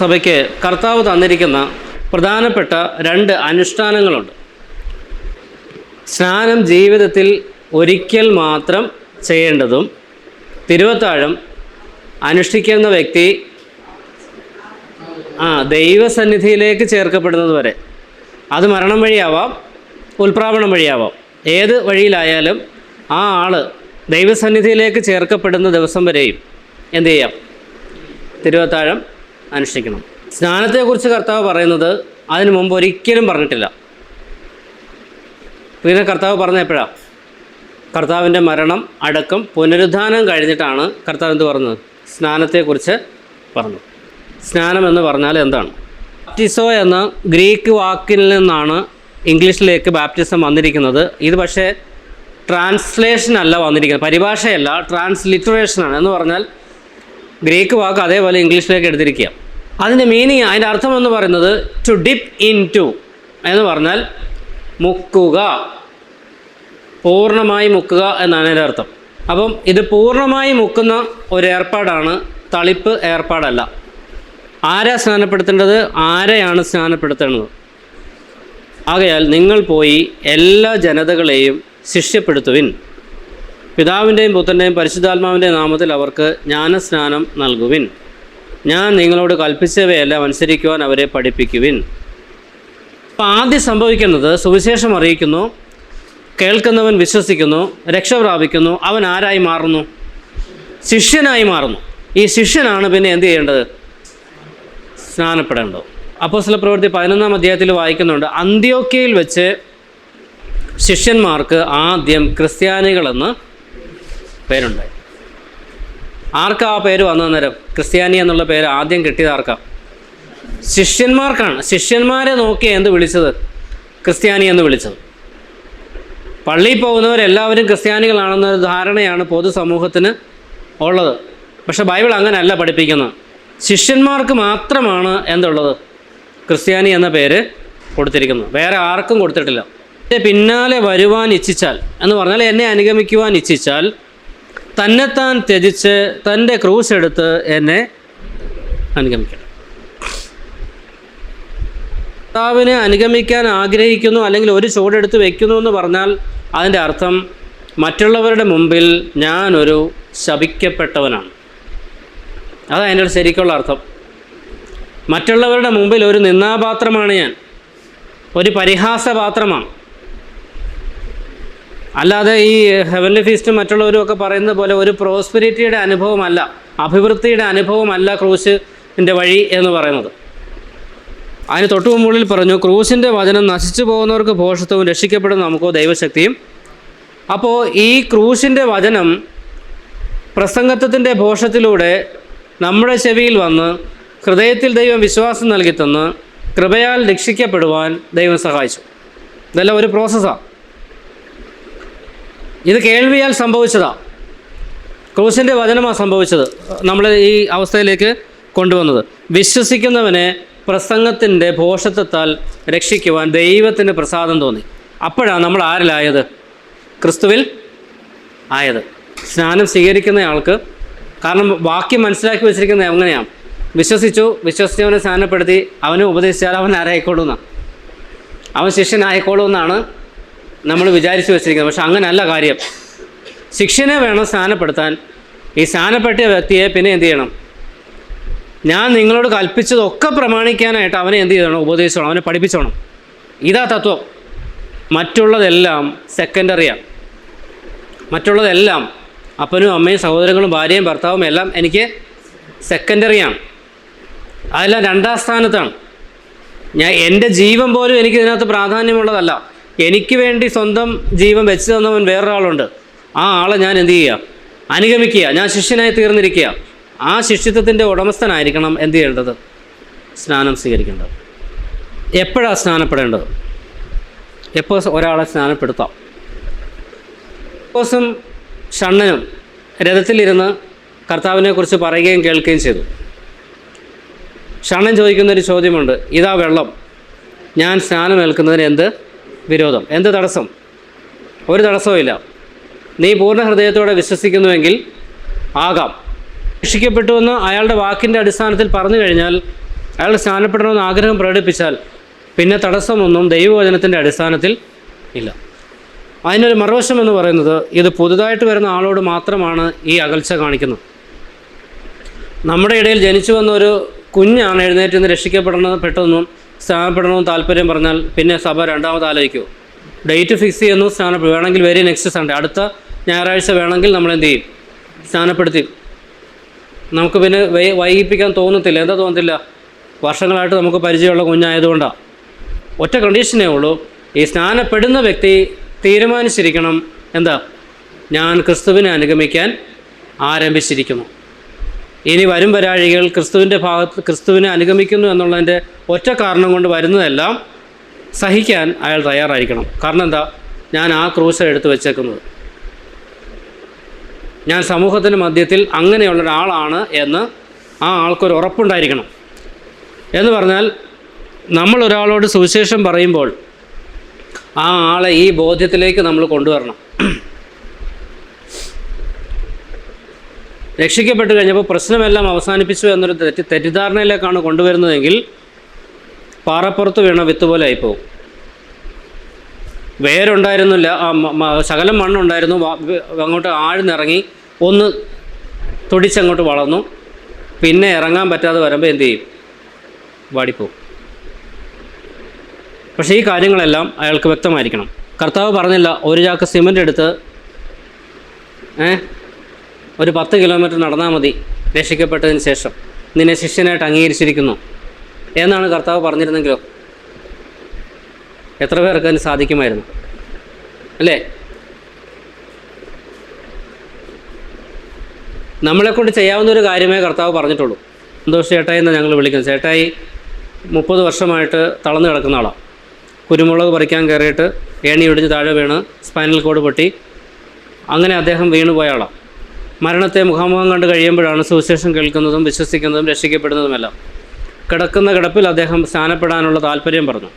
സഭയ്ക്ക് കർത്താവ് തന്നിരിക്കുന്ന പ്രധാനപ്പെട്ട 2 അനുഷ്ഠാനങ്ങളുണ്ട്. സ്നാനം ജീവിതത്തിൽ ഒരിക്കൽ മാത്രം ചെയ്യേണ്ടതും തിരുവത്താഴം അനുഷ്ഠിക്കുന്ന വ്യക്തി ദൈവസന്നിധിയിലേക്ക് ചേർക്കപ്പെടുന്നത് വരെ. അത് മരണം വഴിയാവാം, ഉൽപ്രാവണം വഴിയാവാം. ഏത് വഴിയിലായാലും ആ ആൾ ദൈവസന്നിധിയിലേക്ക് ചേർക്കപ്പെടുന്ന ദിവസം വരെയും എന്തു ചെയ്യാം? തിരുവത്താഴം അനുഷ്ഠിക്കണം. സ്നാനത്തെക്കുറിച്ച് കർത്താവ് പറയുന്നത് അതിനു മുമ്പ് ഒരിക്കലും പറഞ്ഞിട്ടില്ല. പിന്നെ കർത്താവ് പറഞ്ഞ എപ്പോഴാണ്? കർത്താവിൻ്റെ മരണം, അടക്കം, പുനരുദ്ധാനം കഴിഞ്ഞിട്ടാണ് കർത്താവ് എന്ത് പറഞ്ഞത്? സ്നാനത്തെക്കുറിച്ച് പറഞ്ഞു. സ്നാനം എന്ന് പറഞ്ഞാൽ എന്താണ്? ബാപ്റ്റിസോ എന്ന ഗ്രീക്ക് വാക്കിൽ നിന്നാണ് ഇംഗ്ലീഷിലേക്ക് ബാപ്റ്റിസം വന്നിരിക്കുന്നത്. ഇത് പക്ഷേ ട്രാൻസ്ലേഷൻ അല്ല വന്നിരിക്കുന്നത്, പരിഭാഷയല്ല, ട്രാൻസ്ലിറ്ററേഷനാണ്. എന്ന് പറഞ്ഞാൽ ഗ്രീക്ക് വാക്ക് അതേപോലെ ഇംഗ്ലീഷിലേക്ക് എടുത്തിരിക്കുക. അതിൻ്റെ മീനിങ്, അതിൻ്റെ അർത്ഥം എന്ന് പറയുന്നത് ടു ഡിപ്പ് ഇൻ ടു എന്ന് പറഞ്ഞാൽ മുക്കുക, പൂർണ്ണമായി മുക്കുക എന്നാണ് അതിൻ്റെ അർത്ഥം. അപ്പം ഇത് പൂർണ്ണമായി മുക്കുന്ന ഒരു ഏർപ്പാടാണ്, തളിപ്പ് ഏർപ്പാടല്ല. ആരാ സ്നാനപ്പെടുത്തേണ്ടത്? ആരെയാണ് സ്നാനപ്പെടുത്തേണ്ടത്? ആകയാൽ നിങ്ങൾ പോയി എല്ലാ ജനതകളെയും ശിഷ്യപ്പെടുത്തുവിൻ, പിതാവിൻ്റെയും പുത്രൻ്റെയും പരിശുദ്ധാത്മാവിൻ്റെയും നാമത്തിൽ അവർക്ക് ജ്ഞാനസ്നാനം നൽകുവിൻ, ഞാൻ നിങ്ങളോട് കൽപ്പിച്ചവയെല്ലാം അനുസരിക്കുവാൻ അവരെ പഠിപ്പിക്കുവിൻ. അപ്പോൾ ആദ്യം സംഭവിക്കുന്നത്, സുവിശേഷം അറിയിക്കുന്നു, കേൾക്കുന്നവൻ വിശ്വസിക്കുന്നു, രക്ഷ പ്രാപിക്കുന്നു, അവൻ ആരായി മാറുന്നു? ശിഷ്യനായി മാറുന്നു. ഈ ശിഷ്യനാണ് പിന്നെ എന്ത് ചെയ്യേണ്ടത്? സ്നാനപ്പെടേണ്ടത്. അപ്പോസ്തലപ്രവൃത്തി 11-ാം അധ്യായത്തിൽ വായിക്കുന്നുണ്ട്, അന്ത്യോക്യയിൽ വെച്ച് ശിഷ്യന്മാർക്ക് ആദ്യം ക്രിസ്ത്യാനികളെന്ന് പേരുണ്ടായി. ആർക്കാ ആ പേര് വന്ന നേരം? ക്രിസ്ത്യാനി എന്നുള്ള പേര് ആദ്യം കിട്ടിയത് ആർക്കാ? ശിഷ്യന്മാർക്കാണ്. ശിഷ്യന്മാരെ നോക്കി എന്ത് വിളിച്ചത്? ക്രിസ്ത്യാനി എന്ന് വിളിച്ചത്. പള്ളിയിൽ പോകുന്നവരെല്ലാവരും ക്രിസ്ത്യാനികളാണെന്നൊരു ധാരണയാണ് പൊതുസമൂഹത്തിന് ഉള്ളത്. പക്ഷെ ബൈബിൾ അങ്ങനെയല്ല പഠിപ്പിക്കുന്നത്. ശിഷ്യന്മാർക്ക് മാത്രമാണ് എന്തുള്ളത്? ക്രിസ്ത്യാനി എന്ന പേര് കൊടുത്തിരിക്കുന്നത്. വേറെ ആർക്കും കൊടുത്തിട്ടില്ല. എൻ്റെ പിന്നാലെ വരുവാൻ ഇച്ഛിച്ചാൽ എന്ന് പറഞ്ഞാൽ, എന്നെ അനുഗമിക്കുവാൻ ഇച്ഛിച്ചാൽ തന്നെത്താൻ ത്യജിച്ച് തൻ്റെ ക്രൂശ് എടുത്ത് എന്നെ അനുഗമിക്കണം. കർത്താവിനെ അനുഗമിക്കാൻ ആഗ്രഹിക്കുന്നു, അല്ലെങ്കിൽ ഒരു ചുവടെടുത്ത് വയ്ക്കുന്നു എന്ന് പറഞ്ഞാൽ അതിൻ്റെ അർത്ഥം മറ്റുള്ളവരുടെ മുമ്പിൽ ഞാനൊരു ശപിക്കപ്പെട്ടവനാണ്. അതാണ് അതിൻ്റെ ശരിക്കുള്ള അർത്ഥം. മറ്റുള്ളവരുടെ മുമ്പിൽ ഒരു നിന്ദാപാത്രമാണ് ഞാൻ, ഒരു പരിഹാസപാത്രമാണ്. അല്ലാതെ ഈ ഹെവൻലി ഫീസ്റ്റും മറ്റുള്ളവരും ഒക്കെ പറയുന്നത് പോലെ ഒരു പ്രോസ്പെരിറ്റിയുടെ അനുഭവമല്ല, അഭിവൃദ്ധിയുടെ അനുഭവമല്ല ക്രൂശിൻ്റെ വഴി എന്ന് പറയുന്നത്. അതിന് തൊട്ടു മുകളിൽ പറഞ്ഞു, ക്രൂശിൻ്റെ വചനം നശിച്ചു പോകുന്നവർക്ക് ഭോഷത്വവും രക്ഷിക്കപ്പെടുന്ന നമുക്കോ ദൈവശക്തിയും. അപ്പോൾ ഈ ക്രൂശിൻ്റെ വചനം പ്രസംഗത്വത്തിൻ്റെ ഭോഷത്തിലൂടെ നമ്മുടെ ചെവിയിൽ വന്ന് ഹൃദയത്തിൽ ദൈവം വിശ്വാസം നൽകി തന്ന് കൃപയാൽ രക്ഷിക്കപ്പെടുവാൻ ദൈവം സഹായിച്ചു. ഇതെല്ലാം ഒരു പ്രോസസ്സാണ്. ഇത് കേൾവിയാൽ സംഭവിച്ചതാണ്. ക്രൂശിൻ്റെ വചനമാണ് സംഭവിച്ചത്, നമ്മൾ ഈ അവസ്ഥയിലേക്ക് കൊണ്ടുവന്നത്. വിശ്വസിക്കുന്നവനെ പ്രസംഗത്തിൻ്റെ ഭോഷത്വത്താൽ രക്ഷിക്കുവാൻ ദൈവത്തിന് പ്രസാദം തോന്നി. അപ്പോഴാണ് നമ്മൾ ആരിലായത്? ക്രിസ്തുവിൽ ആയത്. സ്നാനം സ്വീകരിക്കുന്ന ആൾക്ക്, കാരണം വാക്യം മനസ്സിലാക്കി വെച്ചിരിക്കുന്നത് എങ്ങനെയാണ്? വിശ്വസിച്ചവനെ സ്നാനപ്പെടുത്തി അവനെ ഉപദേശിച്ചാൽ അവൻ ആരായിക്കോളൂന്നാണ്, അവൻ ശിഷ്യനായിക്കോളൂന്നാണ് നമ്മൾ വിചാരിച്ചു വെച്ചിരിക്കുന്നത്. പക്ഷെ അങ്ങനെയല്ല കാര്യം. ശിഷ്യനെ വേണം സ്നാനപ്പെടുത്താൻ. ഈ സ്നാനപ്പെടുത്തിയ വ്യക്തിയെ പിന്നെ എന്ത് ചെയ്യണം? ഞാൻ നിങ്ങളോട് കൽപ്പിച്ചതൊക്കെ പ്രമാണിക്കാനായിട്ട് അവനെ എന്ത് ചെയ്യണം? ഉപദേശിച്ചോണം, അവനെ പഠിപ്പിച്ചോണം. ഇതാ തത്വം. മറ്റുള്ളതെല്ലാം സെക്കൻഡറിയാണ്. മറ്റുള്ളതെല്ലാം അപ്പനും അമ്മയും സഹോദരങ്ങളും ഭാര്യയും ഭർത്താവും എല്ലാം എനിക്ക് സെക്കൻഡറിയാണ്. അതെല്ലാം 2ാം സ്ഥാനത്താണ്. എൻ്റെ ജീവൻ പോലും എനിക്ക് ഇതിനകത്ത് പ്രാധാന്യമുള്ളതല്ല. എനിക്ക് വേണ്ടി സ്വന്തം ജീവൻ വെച്ച് തന്നവൻ വേറൊരാളുണ്ട്. ആ ആളെ ഞാൻ എന്ത് ചെയ്യുക? അനുഗമിക്കുക. ഞാൻ ശിഷ്യനായി തീർന്നിരിക്കുക. ആ ശിഷ്യത്വത്തിൻ്റെ ഉടമസ്ഥനായിരിക്കണം എന്ത് ചെയ്യേണ്ടത്? സ്നാനം സ്വീകരിക്കേണ്ടത്. എപ്പോഴാണ് സ്നാനപ്പെടേണ്ടത്? എപ്പോൾ ഒരാളെ സ്നാനപ്പെടുത്താം? ദിവസം ഷണ്ണനും രഥത്തിലിരുന്ന് കർത്താവിനെക്കുറിച്ച് പറയുകയും കേൾക്കുകയും ചെയ്തു. ഷണ്ണൻ ചോദിക്കുന്നൊരു ചോദ്യമുണ്ട്, ഇതാ വെള്ളം, ഞാൻ സ്നാനമേൽക്കുന്നതിന് എന്ത് വിരോധം, എന്ത് തടസ്സം? ഒരു തടസ്സവും ഇല്ല. നീ പൂർണ്ണ ഹൃദയത്തോടെ വിശ്വസിക്കുന്നുവെങ്കിൽ ആകാം. രക്ഷിക്കപ്പെട്ടുവെന്ന് അയാളുടെ വാക്കിൻ്റെ അടിസ്ഥാനത്തിൽ പറഞ്ഞു കഴിഞ്ഞാൽ അയാൾ സ്നാനപ്പെടണമെന്ന് ആഗ്രഹം പ്രകടിപ്പിച്ചാൽ പിന്നെ തടസ്സമൊന്നും ദൈവവചനത്തിൻ്റെ അടിസ്ഥാനത്തിൽ ഇല്ല. അതിനൊരു മറുവശം എന്ന് പറയുന്നത്, ഇത് പുതുതായിട്ട് വരുന്ന ആളോട് മാത്രമാണ് ഈ അകൽച്ച കാണിക്കുന്നത്. നമ്മുടെ ഇടയിൽ ജനിച്ചു വന്ന ഒരു കുഞ്ഞാണ് എഴുന്നേറ്റ് നിന്ന് രക്ഷിക്കപ്പെടണമെന്നും സ്നാനപ്പെടണമെന്നും താല്പര്യം പറഞ്ഞാൽ പിന്നെ സഭ രണ്ടാമത് ആലോചിക്കുമോ? ഡേറ്റ് ഫിക്സ് ചെയ്യുന്നു, സ്നാനപ്പെടും. വേണമെങ്കിൽ വെരി നെക്സ്റ്റ് സൺഡേ, അടുത്ത ഞായറാഴ്ച വേണമെങ്കിൽ നമ്മൾ എന്ത് ചെയ്യും? സ്നാനപ്പെടുത്തി. നമുക്ക് പിന്നെ വൈകിപ്പിക്കാൻ തോന്നത്തില്ല. എന്താ തോന്നത്തില്ല? വർഷങ്ങളായിട്ട് നമുക്ക് പരിചയമുള്ള കുഞ്ഞായതുകൊണ്ടാണ്. ഒറ്റ കണ്ടീഷനേ ഉള്ളൂ, ഈ സ്നാനപ്പെടുന്ന വ്യക്തി തീരുമാനിച്ചിരിക്കണം, എന്താ? ഞാൻ ക്രിസ്തുവിനെ അനുഗമിക്കാൻ ആരംഭിച്ചിരിക്കുന്നു. ഇനി വരും വരാഴികൾ ക്രിസ്തുവിനെ അനുഗമിക്കുന്നു എന്നുള്ളതിൻ്റെ ഒറ്റ കാരണം കൊണ്ട് വരുന്നതെല്ലാം സഹിക്കാൻ അയാൾ തയ്യാറായിരിക്കണം. കാരണം എന്താ? ഞാൻ ആ ക്രൂശ എടുത്ത് വെച്ചേക്കുന്നത്, ഞാൻ സമൂഹത്തിൻ്റെ മധ്യത്തിൽ അങ്ങനെയുള്ളൊരാളാണ് എന്ന് ആ ആൾക്കൊരു ഉറപ്പുണ്ടായിരിക്കണം. എന്ന് പറഞ്ഞാൽ നമ്മളൊരാളോട് സുവിശേഷം പറയുമ്പോൾ ആ ആളെ ഈ ബോധ്യത്തിലേക്ക് നമ്മൾ കൊണ്ടുവരണം. രക്ഷിക്കപ്പെട്ട് കഴിഞ്ഞപ്പോൾ പ്രശ്നമെല്ലാം അവസാനിപ്പിച്ചു എന്നൊരു തെറ്റിദ്ധാരണയിലേക്കാണ് കൊണ്ടുവരുന്നതെങ്കിൽ പാറപ്പുറത്ത് വീണ വിത്ത് പോലെ ആയിപ്പോവും. വേരുണ്ടായിരുന്നില്ല, ശകലം മണ്ണുണ്ടായിരുന്നു, അങ്ങോട്ട് ആഴ്ന്നിറങ്ങി ഒന്ന് തുടിച്ചങ്ങോട്ട് വളർന്നു, പിന്നെ ഇറങ്ങാൻ പറ്റാതെ വരുമ്പോൾ എന്തു ചെയ്യും? വാടിപ്പോവും. പക്ഷേ ഈ കാര്യങ്ങളെല്ലാം അയാൾക്ക് വ്യക്തമായിരിക്കണം. കർത്താവ് പറഞ്ഞില്ല, ഒരു ചാക്ക് സിമൻ്റ് എടുത്ത് ഒരു 10 കിലോമീറ്റർ നടന്നാൽ മതി രക്ഷിക്കപ്പെട്ടതിന് ശേഷം, നിന്നെ ശിഷ്യനായിട്ട് അംഗീകരിച്ചിരിക്കുന്നു എന്നാണ് കർത്താവ് പറഞ്ഞിരുന്നെങ്കിലോ എത്ര പേർക്ക് അതിന് സാധിക്കുമായിരുന്നു? അല്ലേ? നമ്മളെക്കൊണ്ട് ചെയ്യാവുന്നൊരു കാര്യമേ കർത്താവ് പറഞ്ഞിട്ടുള്ളൂ. സന്തോഷ് ചേട്ടായി എന്ന് ഞങ്ങൾ വിളിക്കുന്നത്. ചേട്ടായി 30 വർഷമായിട്ട് തളർന്നു കിടക്കുന്ന ആളാണ്. കുരുമുളക് പറിക്കാൻ കയറിയിട്ട് ഏണി ഒടിഞ്ഞ് താഴെ വീണ് സ്പൈനൽ കോഡ് പൊട്ടി അങ്ങനെ അദ്ദേഹം വീണുപോയ ആളാണ്. മരണത്തെ മുഖാമുഖം കണ്ട് കഴിയുമ്പോഴാണ് സുവിശേഷം കേൾക്കുന്നതും വിശ്വസിക്കുന്നതും രക്ഷിക്കപ്പെടുന്നതുമെല്ലാം. കിടക്കുന്ന കിടപ്പിൽ അദ്ദേഹം സ്നാനപ്പെടാനുള്ള താല്പര്യം പറഞ്ഞു.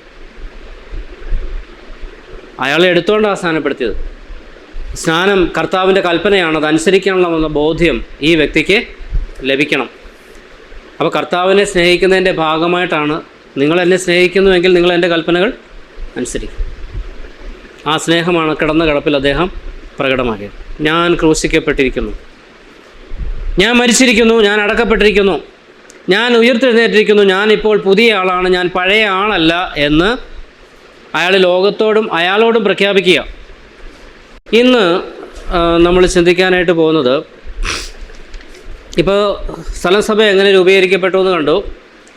അയാളെ എടുത്തുകൊണ്ടാണ് സ്നാനപ്പെടുത്തിയത്. സ്നാനം കർത്താവിൻ്റെ കൽപ്പനയാണ്, അത് അനുസരിക്കാനുള്ള ബോധ്യം ഈ വ്യക്തിക്ക് ലഭിക്കണം. അപ്പോൾ കർത്താവിനെ സ്നേഹിക്കുന്നതിൻ്റെ ഭാഗമായിട്ടാണ്, നിങ്ങൾ എന്നെ സ്നേഹിക്കുന്നുവെങ്കിൽ നിങ്ങൾ എൻ്റെ കൽപ്പനകൾ അനുസരിക്കും. ആ സ്നേഹമാണ് കിടന്ന കിടപ്പിൽ അദ്ദേഹം പ്രകടമാക്കിയത്. ഞാൻ ക്രൂശിക്കപ്പെട്ടിരിക്കുന്നു, ഞാൻ മരിച്ചിരിക്കുന്നു, ഞാൻ അടക്കപ്പെട്ടിരിക്കുന്നു, ഞാൻ ഉയർത്തെഴുന്നേറ്റിരിക്കുന്നു, ഞാനിപ്പോൾ പുതിയ ആളാണ്, ഞാൻ പഴയ ആളല്ല എന്ന് അയാൾ ലോകത്തോടും അയാളോടും പ്രഖ്യാപിക്കുക. ഇന്ന് നമ്മൾ ചിന്തിക്കാനായിട്ട് പോകുന്നത്, ഇപ്പോൾ സ്ഥലം സഭ എങ്ങനെ രൂപീകരിക്കപ്പെട്ടു എന്ന് കണ്ടു.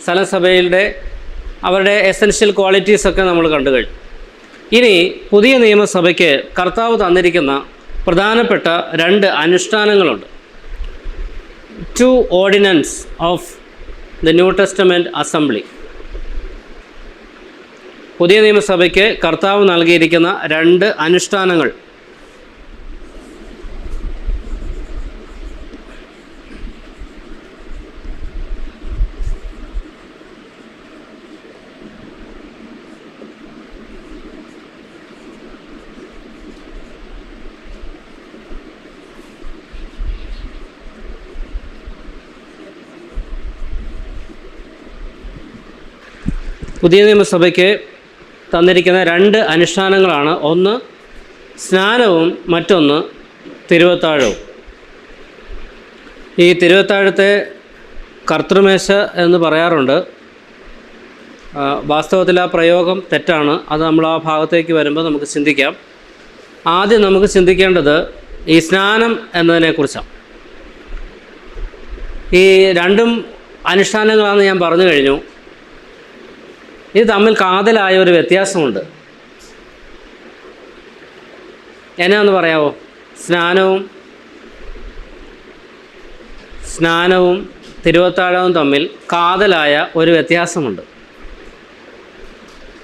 സ്ഥലം സഭയുടെ അവരുടെ എസെൻഷ്യൽ ക്വാളിറ്റീസൊക്കെ നമ്മൾ കണ്ടു കഴിഞ്ഞു. ഇനി പുതിയ നിയമസഭയ്ക്ക് കർത്താവ് തന്നിരിക്കുന്ന പ്രധാനപ്പെട്ട 2 അനുഷ്ഠാനങ്ങളുണ്ട്. 2 ordinance of the new testament assembly. പുതിയ നിയമസഭയ്ക്ക് കർത്താവ് നൽകിയിരിക്കുന്ന 2 അനുഷ്ഠാനങ്ങൾ. പുതിയ നിയമസഭയ്ക്ക് തന്നിരിക്കുന്ന 2 അനുഷ്ഠാനങ്ങളാണ്. ഒന്ന് സ്നാനവും മറ്റൊന്ന് തിരുവത്താഴവും. ഈ തിരുവത്താഴത്തെ കർത്തൃമേശ എന്ന് പറയാറുണ്ട്. വാസ്തവത്തിൽ ആ പ്രയോഗം തെറ്റാണ്. അത് നമ്മൾ ആ ഭാഗത്തേക്ക് വരുമ്പോൾ നമുക്ക് ചിന്തിക്കാം. ആദ്യം നമുക്ക് ചിന്തിക്കേണ്ടത് ഈ സ്നാനം എന്നതിനെക്കുറിച്ചാണ്. ഈ 2 അനുഷ്ഠാനങ്ങളാണെന്ന് ഞാൻ പറഞ്ഞു കഴിഞ്ഞു. ഇത് തമ്മിൽ കാതലായ ഒരു വ്യത്യാസമുണ്ട്. എന്നാന്ന് പറയാമോ? സ്നാനവും തിരുവത്താഴവും തമ്മിൽ കാതലായ ഒരു വ്യത്യാസമുണ്ട്.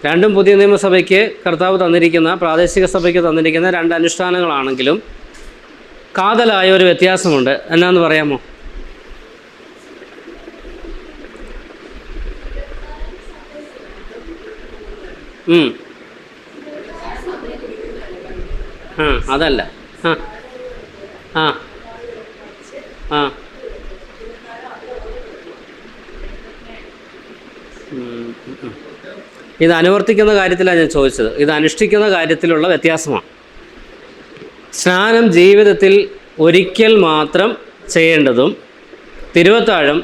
2 പുതിയ നിയമസഭയ്ക്ക് കർത്താവ് തന്നിരിക്കുന്ന, പ്രാദേശിക സഭയ്ക്ക് തന്നിരിക്കുന്ന 2 അനുഷ്ഠാനങ്ങളാണെങ്കിലും കാതലായ ഒരു വ്യത്യാസമുണ്ട്. എന്നാന്ന് പറയാമോ? അതല്ല. ആ ആ ആ ഇത് അനുവർത്തിക്കുന്ന കാര്യത്തിലാണ് ഞാൻ ചോദിച്ചത്. ഇത് അനുഷ്ഠിക്കുന്ന കാര്യത്തിലുള്ള വ്യത്യാസമാണ്. സ്നാനം ജീവിതത്തിൽ ഒരിക്കൽ മാത്രം ചെയ്യേണ്ടതും തിരുവത്താഴം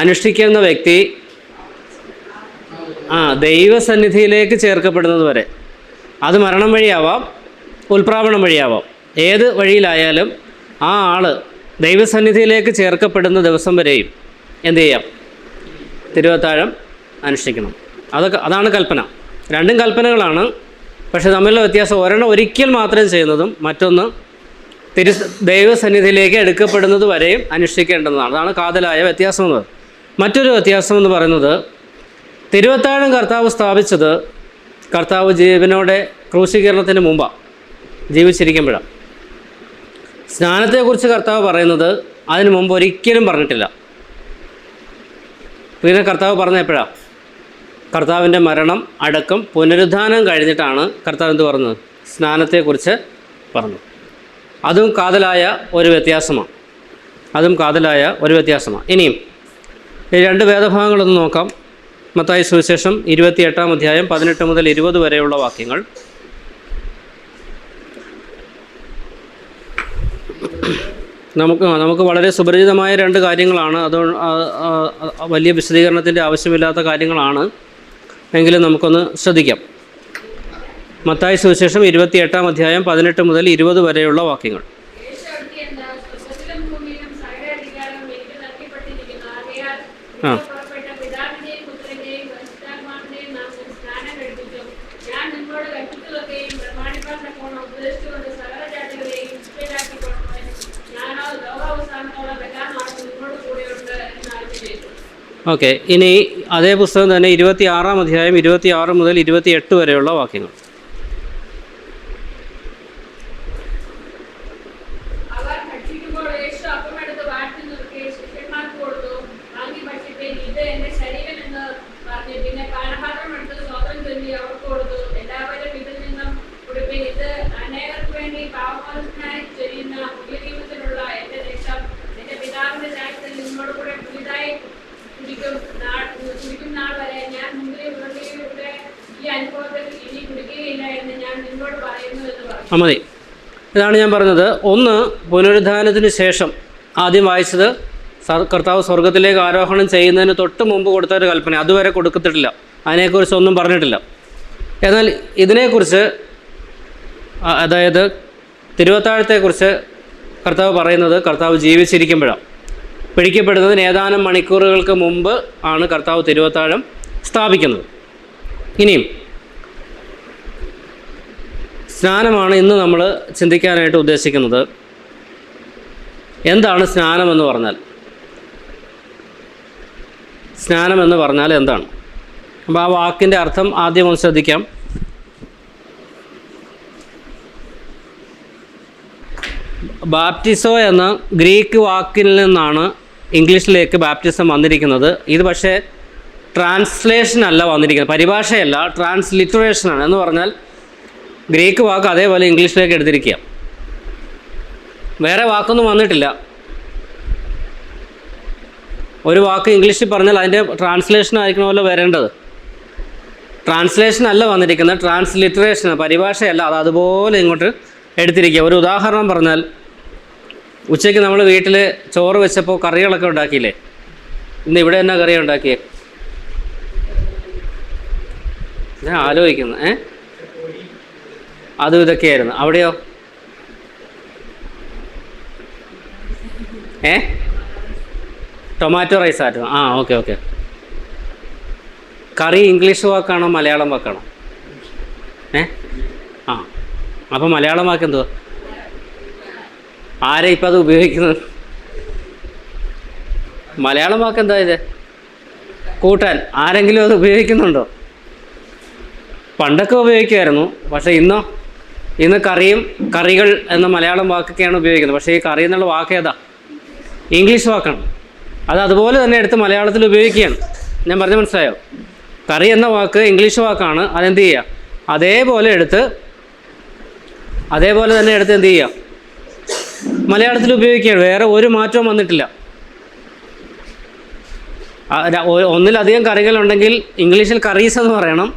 അനുഷ്ഠിക്കുന്ന വ്യക്തി ദൈവസന്നിധിയിലേക്ക് ചേർക്കപ്പെടുന്നത് വരെ, അത് മരണം വഴിയാവാം, ഉൽപ്രാപണം വഴിയാവാം, ഏത് വഴിയിലായാലും ആ ആൾ ദൈവസന്നിധിയിലേക്ക് ചേർക്കപ്പെടുന്ന ദിവസം വരെയും എന്തു ചെയ്യാം? തിരുവത്താഴം അനുഷ്ഠിക്കണം. അതാണ് കൽപ്പന. രണ്ടും കൽപ്പനകളാണ്, പക്ഷേ തമ്മിലുള്ള വ്യത്യാസം ഒരെണ്ണം ഒരിക്കൽ മാത്രം ചെയ്യുന്നതും മറ്റൊന്ന് ദൈവസന്നിധിയിലേക്ക് എടുക്കപ്പെടുന്നത് വരെയും അനുഷ്ഠിക്കേണ്ടതാണ്. അതാണ് കാതലായ വ്യത്യാസം എന്ന് പറയുന്നത്. മറ്റൊരു വ്യത്യാസം എന്ന് പറയുന്നത്, തിരുവത്താഴം കർത്താവ് സ്ഥാപിച്ചത് കർത്താവ് ജീവനോടെ ക്രൂശീകരണത്തിന് മുമ്പാണ്, ജീവിച്ചിരിക്കുമ്പോഴാണ്. സ്നാനത്തെക്കുറിച്ച് കർത്താവ് പറയുന്നത് അതിന് മുമ്പ് ഒരിക്കലും പറഞ്ഞിട്ടില്ല. പിന്നെ കർത്താവ് പറഞ്ഞ എപ്പോഴാണ്? കർത്താവിൻ്റെ മരണം, അടക്കം, പുനരുദ്ധാനം കഴിഞ്ഞിട്ടാണ് കർത്താവ് എന്ത് പറഞ്ഞത്? സ്നാനത്തെക്കുറിച്ച് പറഞ്ഞു. അതും കാതലായ ഒരു വ്യത്യാസമാണ്. ഇനിയും ഈ രണ്ട് വേദഭാഗങ്ങളൊന്ന് നോക്കാം. മത്തായി സുവിശേഷം 28-ാം അധ്യായം 18 മുതൽ 20 വരെയുള്ള വാക്യങ്ങൾ. നമുക്ക് വളരെ സുപരിചിതമായ രണ്ട് കാര്യങ്ങളാണ്. അത് വലിയ വിശദീകരണത്തിൻ്റെ ആവശ്യമില്ലാത്ത കാര്യങ്ങളാണ്, എങ്കിലും നമുക്കൊന്ന് ശ്രദ്ധിക്കാം. മത്തായി സുവിശേഷം 28-ാം അധ്യായം 18 മുതൽ 20 വരെയുള്ള വാക്യങ്ങൾ. ഓക്കെ, ഇനി അതേ പുസ്തകം തന്നെ 26-ാം അധ്യായം 26 മുതൽ 28 വരെയുള്ള വാക്യങ്ങൾ. മതി, ഇതാണ് ഞാൻ പറഞ്ഞത്. ഒന്ന്, പുനരുദ്ധാനത്തിന് ശേഷം ആദ്യം വായിച്ചത് കർത്താവ് സ്വർഗത്തിലേക്ക് ആരോഹണം ചെയ്യുന്നതിന് തൊട്ട് മുമ്പ് കൊടുത്ത ഒരു കൽപ്പന, അതുവരെ കൊടുത്തിട്ടില്ല, അതിനെക്കുറിച്ചൊന്നും പറഞ്ഞിട്ടില്ല. എന്നാൽ ഇതിനെക്കുറിച്ച്, അതായത് തിരുവത്താഴത്തെക്കുറിച്ച് കർത്താവ് പറയുന്നത് കർത്താവ് ജീവിച്ചിരിക്കുമ്പോഴാണ്. പിടിക്കപ്പെടുന്നതിന് ഏതാനും മണിക്കൂറുകൾക്ക് മുമ്പ് ആണ് കർത്താവ് തിരുവത്താഴം സ്ഥാപിക്കുന്നത്. ഇനിയും സ്നാനമാണ് ഇന്ന് നമ്മൾ ചിന്തിക്കാനായിട്ട് ഉദ്ദേശിക്കുന്നത്. എന്താണ് സ്നാനമെന്ന് പറഞ്ഞാൽ? സ്നാനമെന്ന് പറഞ്ഞാൽ എന്താണ്? അപ്പോൾ ആ വാക്കിൻ്റെ അർത്ഥം ആദ്യം ഒന്ന് ശ്രദ്ധിക്കാം. ബാപ്റ്റിസോ എന്ന ഗ്രീക്ക് വാക്കിൽ നിന്നാണ് ഇംഗ്ലീഷിലേക്ക് ബാപ്റ്റിസം വന്നിരിക്കുന്നത്. ഇത് പക്ഷേ ട്രാൻസ്ലേഷൻ അല്ല വന്നിരിക്കുന്നത്, പരിഭാഷയല്ല, ട്രാൻസ്ലിറ്ററേഷനാണ്. എന്ന് പറഞ്ഞാൽ ഗ്രീക്ക് വാക്ക് അതേപോലെ ഇംഗ്ലീഷിലേക്ക് എടുത്തിരിക്കുക, വേറെ വാക്കൊന്നും വന്നിട്ടില്ല. ഒരു വാക്ക് ഇംഗ്ലീഷിൽ പറഞ്ഞാൽ അതിൻ്റെ ട്രാൻസ്ലേഷൻ ആയിരിക്കണമല്ലോ വരേണ്ടത്. ട്രാൻസ്ലേഷൻ അല്ല വന്നിരിക്കുന്നത്, ട്രാൻസ്ലിറ്ററേഷൻ, പരിഭാഷയല്ല, അത് അതുപോലെ ഇങ്ങോട്ട് എടുത്തിരിക്കുക. ഒരു ഉദാഹരണം പറഞ്ഞാൽ, ഉച്ചയ്ക്ക് നമ്മൾ വീട്ടിൽ ചോറ് വെച്ചപ്പോൾ കറികളൊക്കെ ഉണ്ടാക്കിയില്ലേ? ഇന്ന് ഇവിടെ എന്നാ കറിയാണ് ഉണ്ടാക്കിയേ? ഞാൻ ആലോചിക്കുന്നു. അതും ഇതൊക്കെയായിരുന്നു. അവിടെയോ? ടൊമാറ്റോ റൈസ് ആയിരുന്നു. ഓക്കെ. കറി ഇംഗ്ലീഷ് വാക്കാണോ മലയാളം വാക്കാണോ? അപ്പോൾ മലയാളം വാക്ക് എന്തുവാ? ആരാ ഇപ്പം അത് ഉപയോഗിക്കുന്നത്? മലയാളം വാക്ക് എന്താ ഇത്? കൂട്ടാൻ. ആരെങ്കിലും അത് ഉപയോഗിക്കുന്നുണ്ടോ? പണ്ടൊക്കെ ഉപയോഗിക്കുമായിരുന്നു, പക്ഷേ ഇന്ന് കറികൾ എന്ന മലയാളം വാക്കൊക്കെയാണ് ഉപയോഗിക്കുന്നത്. പക്ഷേ ഈ കറി എന്നുള്ള വാക്ക് ഏതാ? ഇംഗ്ലീഷ് വാക്കാണ്. അത് അതുപോലെ തന്നെ എടുത്ത് മലയാളത്തിൽ ഉപയോഗിക്കുകയാണ്. ഞാൻ പറഞ്ഞ് മനസ്സിലായോ? കറി എന്ന വാക്ക് ഇംഗ്ലീഷ് വാക്കാണ്. അതെന്ത് ചെയ്യുക? അതേപോലെ തന്നെ എടുത്ത് എന്ത് ചെയ്യുക? മലയാളത്തിൽ ഉപയോഗിക്കുകയാണ്. വേറെ ഒരു മാറ്റവും വന്നിട്ടില്ല. ഒന്നിലധികം കറികളുണ്ടെങ്കിൽ ഇംഗ്ലീഷിൽ കറീസ് എന്ന് പറയണം,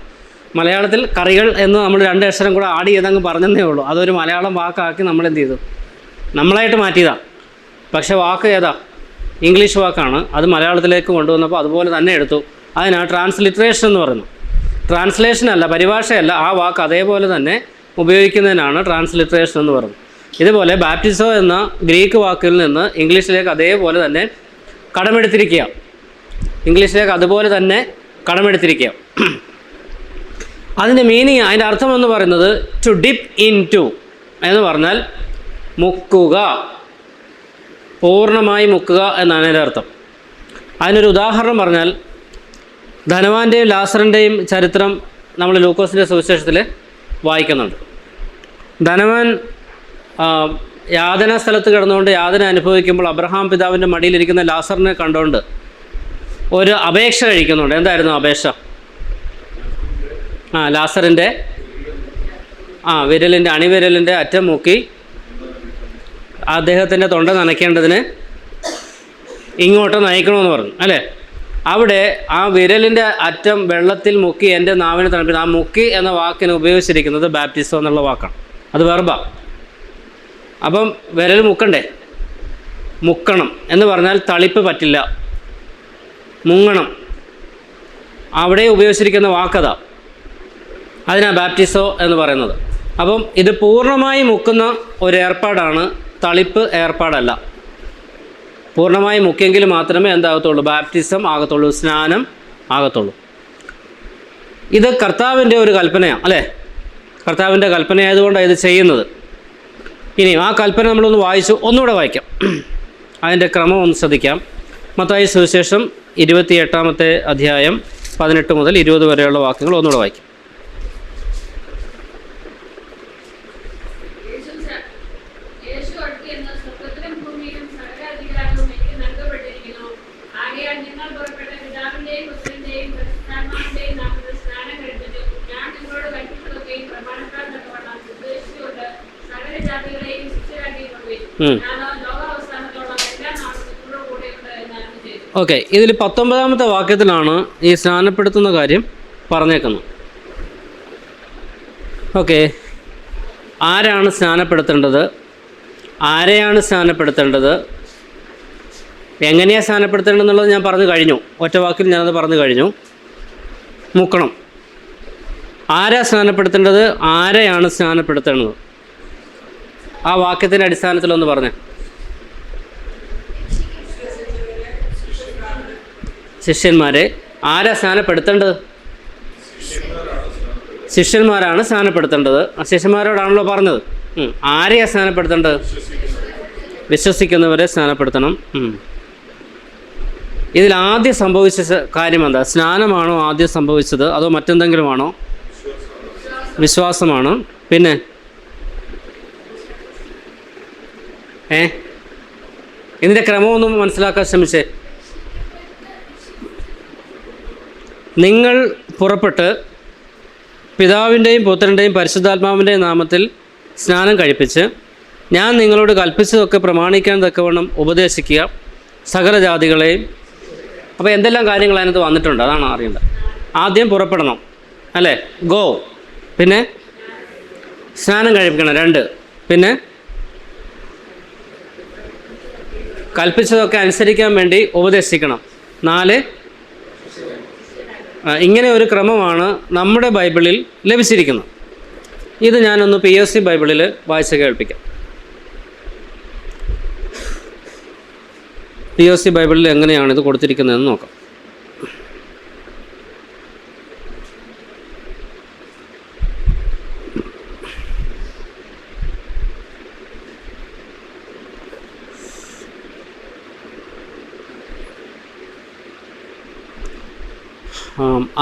മലയാളത്തിൽ കറികൾ എന്ന് നമ്മൾ 2 അക്ഷരം കൂടെ ആഡ് ചെയ്തങ്ങ് പറഞ്ഞതേ ഉള്ളൂ. അതൊരു മലയാളം വാക്കാക്കി നമ്മൾ എന്ത് ചെയ്തു, നമ്മളായിട്ട് മാറ്റിയതാണ്. പക്ഷേ വാക്ക് ഏതാ, ഇംഗ്ലീഷ് വാക്കാണ്. അത് മലയാളത്തിലേക്ക് കൊണ്ടുവന്നപ്പോൾ അതുപോലെ തന്നെ എടുത്തു. അതിനാണ് ട്രാൻസ്ലിറ്ററേഷൻ എന്ന് പറയുന്നത്. ട്രാൻസ്ലേഷനല്ല, പരിഭാഷയല്ല, ആ വാക്ക് അതേപോലെ തന്നെ ഉപയോഗിക്കുന്നതിനാണ് ട്രാൻസ്ലിറ്ററേഷൻ എന്ന് പറയുന്നത്. ഇതുപോലെ ബാപ്റ്റിസോ എന്ന ഗ്രീക്ക് വാക്കിൽ നിന്ന് ഇംഗ്ലീഷിലേക്ക് അതേപോലെ തന്നെ കടമെടുത്തിരിക്കുക. ഇംഗ്ലീഷിലേക്ക് അതുപോലെ തന്നെ കടമെടുത്തിരിക്കുക. അതിൻ്റെ മീനിങ്, അതിൻ്റെ അർത്ഥം എന്ന് പറയുന്നത് ടു ഡിപ്പ് ഇൻ ടു എന്ന് പറഞ്ഞാൽ മുക്കുക, പൂർണ്ണമായി മുക്കുക എന്നാണ് അതിൻ്റെ അർത്ഥം. അതിനൊരു ഉദാഹരണം പറഞ്ഞാൽ, ധനവാൻ്റെയും ലാസറിൻ്റെയും ചരിത്രം നമ്മൾ ലൂക്കോസിൻ്റെ സുവിശേഷത്തിൽ വായിക്കുന്നുണ്ട്. ധനവാൻ യാതന സ്ഥലത്ത് കിടന്നുകൊണ്ട് യാതന അനുഭവിക്കുമ്പോൾ അബ്രഹാം പിതാവിൻ്റെ മടിയിലിരിക്കുന്ന ലാസറിനെ കണ്ടുകൊണ്ട് ഒരു അപേക്ഷ കഴിക്കുന്നുണ്ട്. എന്തായിരുന്നു അപേക്ഷ? ലാസറിൻ്റെ വിരലിൻ്റെ അണിവിരലിൻ്റെ അറ്റം മുക്കി അദ്ദേഹത്തിൻ്റെ തൊണ്ട നനയ്ക്കേണ്ടതിന് ഇങ്ങോട്ട് നയിക്കണമെന്ന് പറഞ്ഞു, അല്ലേ? അവിടെ ആ വിരലിൻ്റെ അറ്റം വെള്ളത്തിൽ മുക്കി എൻ്റെ നാവിനെ തണുപ്പിക്കണം. ആ മുക്കി എന്ന വാക്കിന് ഉപയോഗിച്ചിരിക്കുന്നത് ബാപ്റ്റിസോ എന്നുള്ള വാക്കാണ്. അത് വെർബ. അപ്പം വിരൽ മുക്കണ്ടേ? മുക്കണം എന്ന് പറഞ്ഞാൽ തളിപ്പ് പറ്റില്ല, മുങ്ങണം. അവിടെ ഉപയോഗിച്ചിരിക്കുന്ന വാക്കതാ, അതിനാണ് ബാപ്റ്റിസോ എന്ന് പറയുന്നത്. അപ്പം ഇത് പൂർണ്ണമായി മുക്കുന്ന ഒരു ഏർപ്പാടാണ്, തളിപ്പ് ഏർപ്പാടല്ല. പൂർണ്ണമായി മുക്കിയെങ്കിൽ മാത്രമേ എന്താകത്തുള്ളൂ, ബാപ്റ്റിസം ആകത്തുള്ളൂ, സ്നാനം ആകത്തുള്ളൂ. ഇത് കർത്താവിൻ്റെ ഒരു കൽപ്പനയാണ്, അല്ലേ? കർത്താവിൻ്റെ കൽപ്പനയായതുകൊണ്ടാണ് ഇത് ചെയ്യുന്നത്. ഇനി ആ കൽപ്പന നമ്മളൊന്ന് വായിച്ചു, ഒന്നുകൂടെ വായിക്കാം. അതിൻ്റെ ക്രമം ഒന്ന് ശ്രദ്ധിക്കാം. മത്തായി സുവിശേഷം 28-ാമത്തെ അധ്യായം 18 മുതൽ 20 വരെയുള്ള വാക്യങ്ങൾ ഒന്നുകൂടെ വായിക്കാം. ഓക്കെ, ഇതിൽ 19-ാമത്തെ വാക്യത്തിലാണ് ഈ സ്നാനപ്പെടുത്തുന്ന കാര്യം പറഞ്ഞേക്കുന്നത്. ഓക്കെ, ആരാണ് സ്നാനപ്പെടുത്തേണ്ടത്, ആരെയാണ് സ്നാനപ്പെടുത്തേണ്ടത്, എങ്ങനെയാണ് സ്നാനപ്പെടുത്തേണ്ടതെന്നുള്ളത് ഞാൻ പറഞ്ഞു കഴിഞ്ഞു. ഒറ്റ വാക്കിൽ ഞാനത് പറഞ്ഞു കഴിഞ്ഞു. മുക്കണം. ആരാ സ്നാനപ്പെടുത്തേണ്ടത്, ആരെയാണ് സ്നാനപ്പെടുത്തേണ്ടത്? ആ വാക്യത്തിൻ്റെ അടിസ്ഥാനത്തിലൊന്ന് പറഞ്ഞേ. ശിഷ്യന്മാരെ. ആരാ സ്നാനപ്പെടുത്തേണ്ടത്? ശിഷ്യന്മാരാണ് സ്നാനപ്പെടുത്തേണ്ടത്. ശിഷ്യന്മാരോടാണല്ലോ പറഞ്ഞത്. ആരെയാ സ്നാനപ്പെടുത്തേണ്ടത്? വിശ്വസിക്കുന്നവരെ സ്നാനപ്പെടുത്തണം. ഇതിൽ ആദ്യം സംഭവിച്ച കാര്യം എന്താ? സ്നാനമാണോ ആദ്യം സംഭവിച്ചത്, അതോ മറ്റെന്തെങ്കിലുമാണോ? വിശ്വാസമാണ്. പിന്നെ ഇതിൻ്റെ ക്രമമൊന്നും മനസ്സിലാക്കാൻ ശ്രമിച്ചേ. നിങ്ങൾ പുറപ്പെട്ട് പിതാവിൻ്റെയും പുത്രൻ്റെയും പരിശുദ്ധാത്മാവിൻ്റെയും നാമത്തിൽ സ്നാനം കഴിപ്പിച്ച് ഞാൻ നിങ്ങളോട് കൽപ്പിച്ചതൊക്കെ പ്രമാണിക്കാൻ തക്കവണ്ണം ഉപദേശിക്കുക സകല ജാതികളെയും. അപ്പോൾ എന്തെല്ലാം കാര്യങ്ങൾ അതിനകത്ത് വന്നിട്ടുണ്ട്, അതാണ് അറിയേണ്ടത്. ആദ്യം പുറപ്പെടണം, അല്ലേ? ഗോ. പിന്നെ സ്നാനം കഴിപ്പിക്കണം, 2. പിന്നെ കൽപ്പിച്ചതൊക്കെ അനുസരിക്കാൻ വേണ്ടി ഉപദേശിക്കണം, 4. ഇങ്ങനെ ഒരു ക്രമമാണ് നമ്മുടെ ബൈബിളിൽ ലഭിച്ചിരിക്കുന്നത്. ഇത് ഞാനൊന്ന് POC ബൈബിളിൽ വായിച്ച് കേൾപ്പിക്കാം. POC ബൈബിളിൽ എങ്ങനെയാണ് ഇത് കൊടുത്തിരിക്കുന്നതെന്ന് നോക്കാം.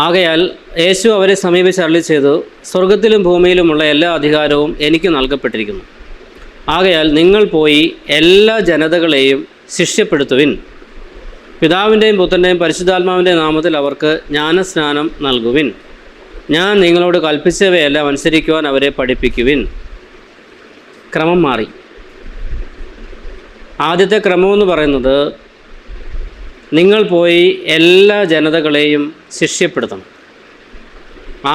ആകയാൽ യേശു അവരെ സമീപിച്ച് അരുളി ചെയ്തു, സ്വർഗത്തിലും ഭൂമിയിലുമുള്ള എല്ലാ അധികാരവും എനിക്ക് നൽകപ്പെട്ടിരിക്കുന്നു. ആകയാൽ നിങ്ങൾ പോയി എല്ലാ ജനതകളെയും ശിഷ്യപ്പെടുത്തുവിൻ. പിതാവിൻ്റെയും പുത്രൻ്റെയും പരിശുദ്ധാത്മാവിൻ്റെയും നാമത്തിൽ അവർക്ക് ജ്ഞാനസ്നാനം നൽകുവിൻ. ഞാൻ നിങ്ങളോട് കൽപ്പിച്ചവയെല്ലാം അനുസരിക്കുവാൻ അവരെ പഠിപ്പിക്കുവിൻ. ക്രമം മാറി. ആദ്യത്തെ ക്രമമെന്ന് പറയുന്നത് നിങ്ങൾ പോയി എല്ലാ ജനതകളെയും ശിഷ്യപ്പെടുത്തണം.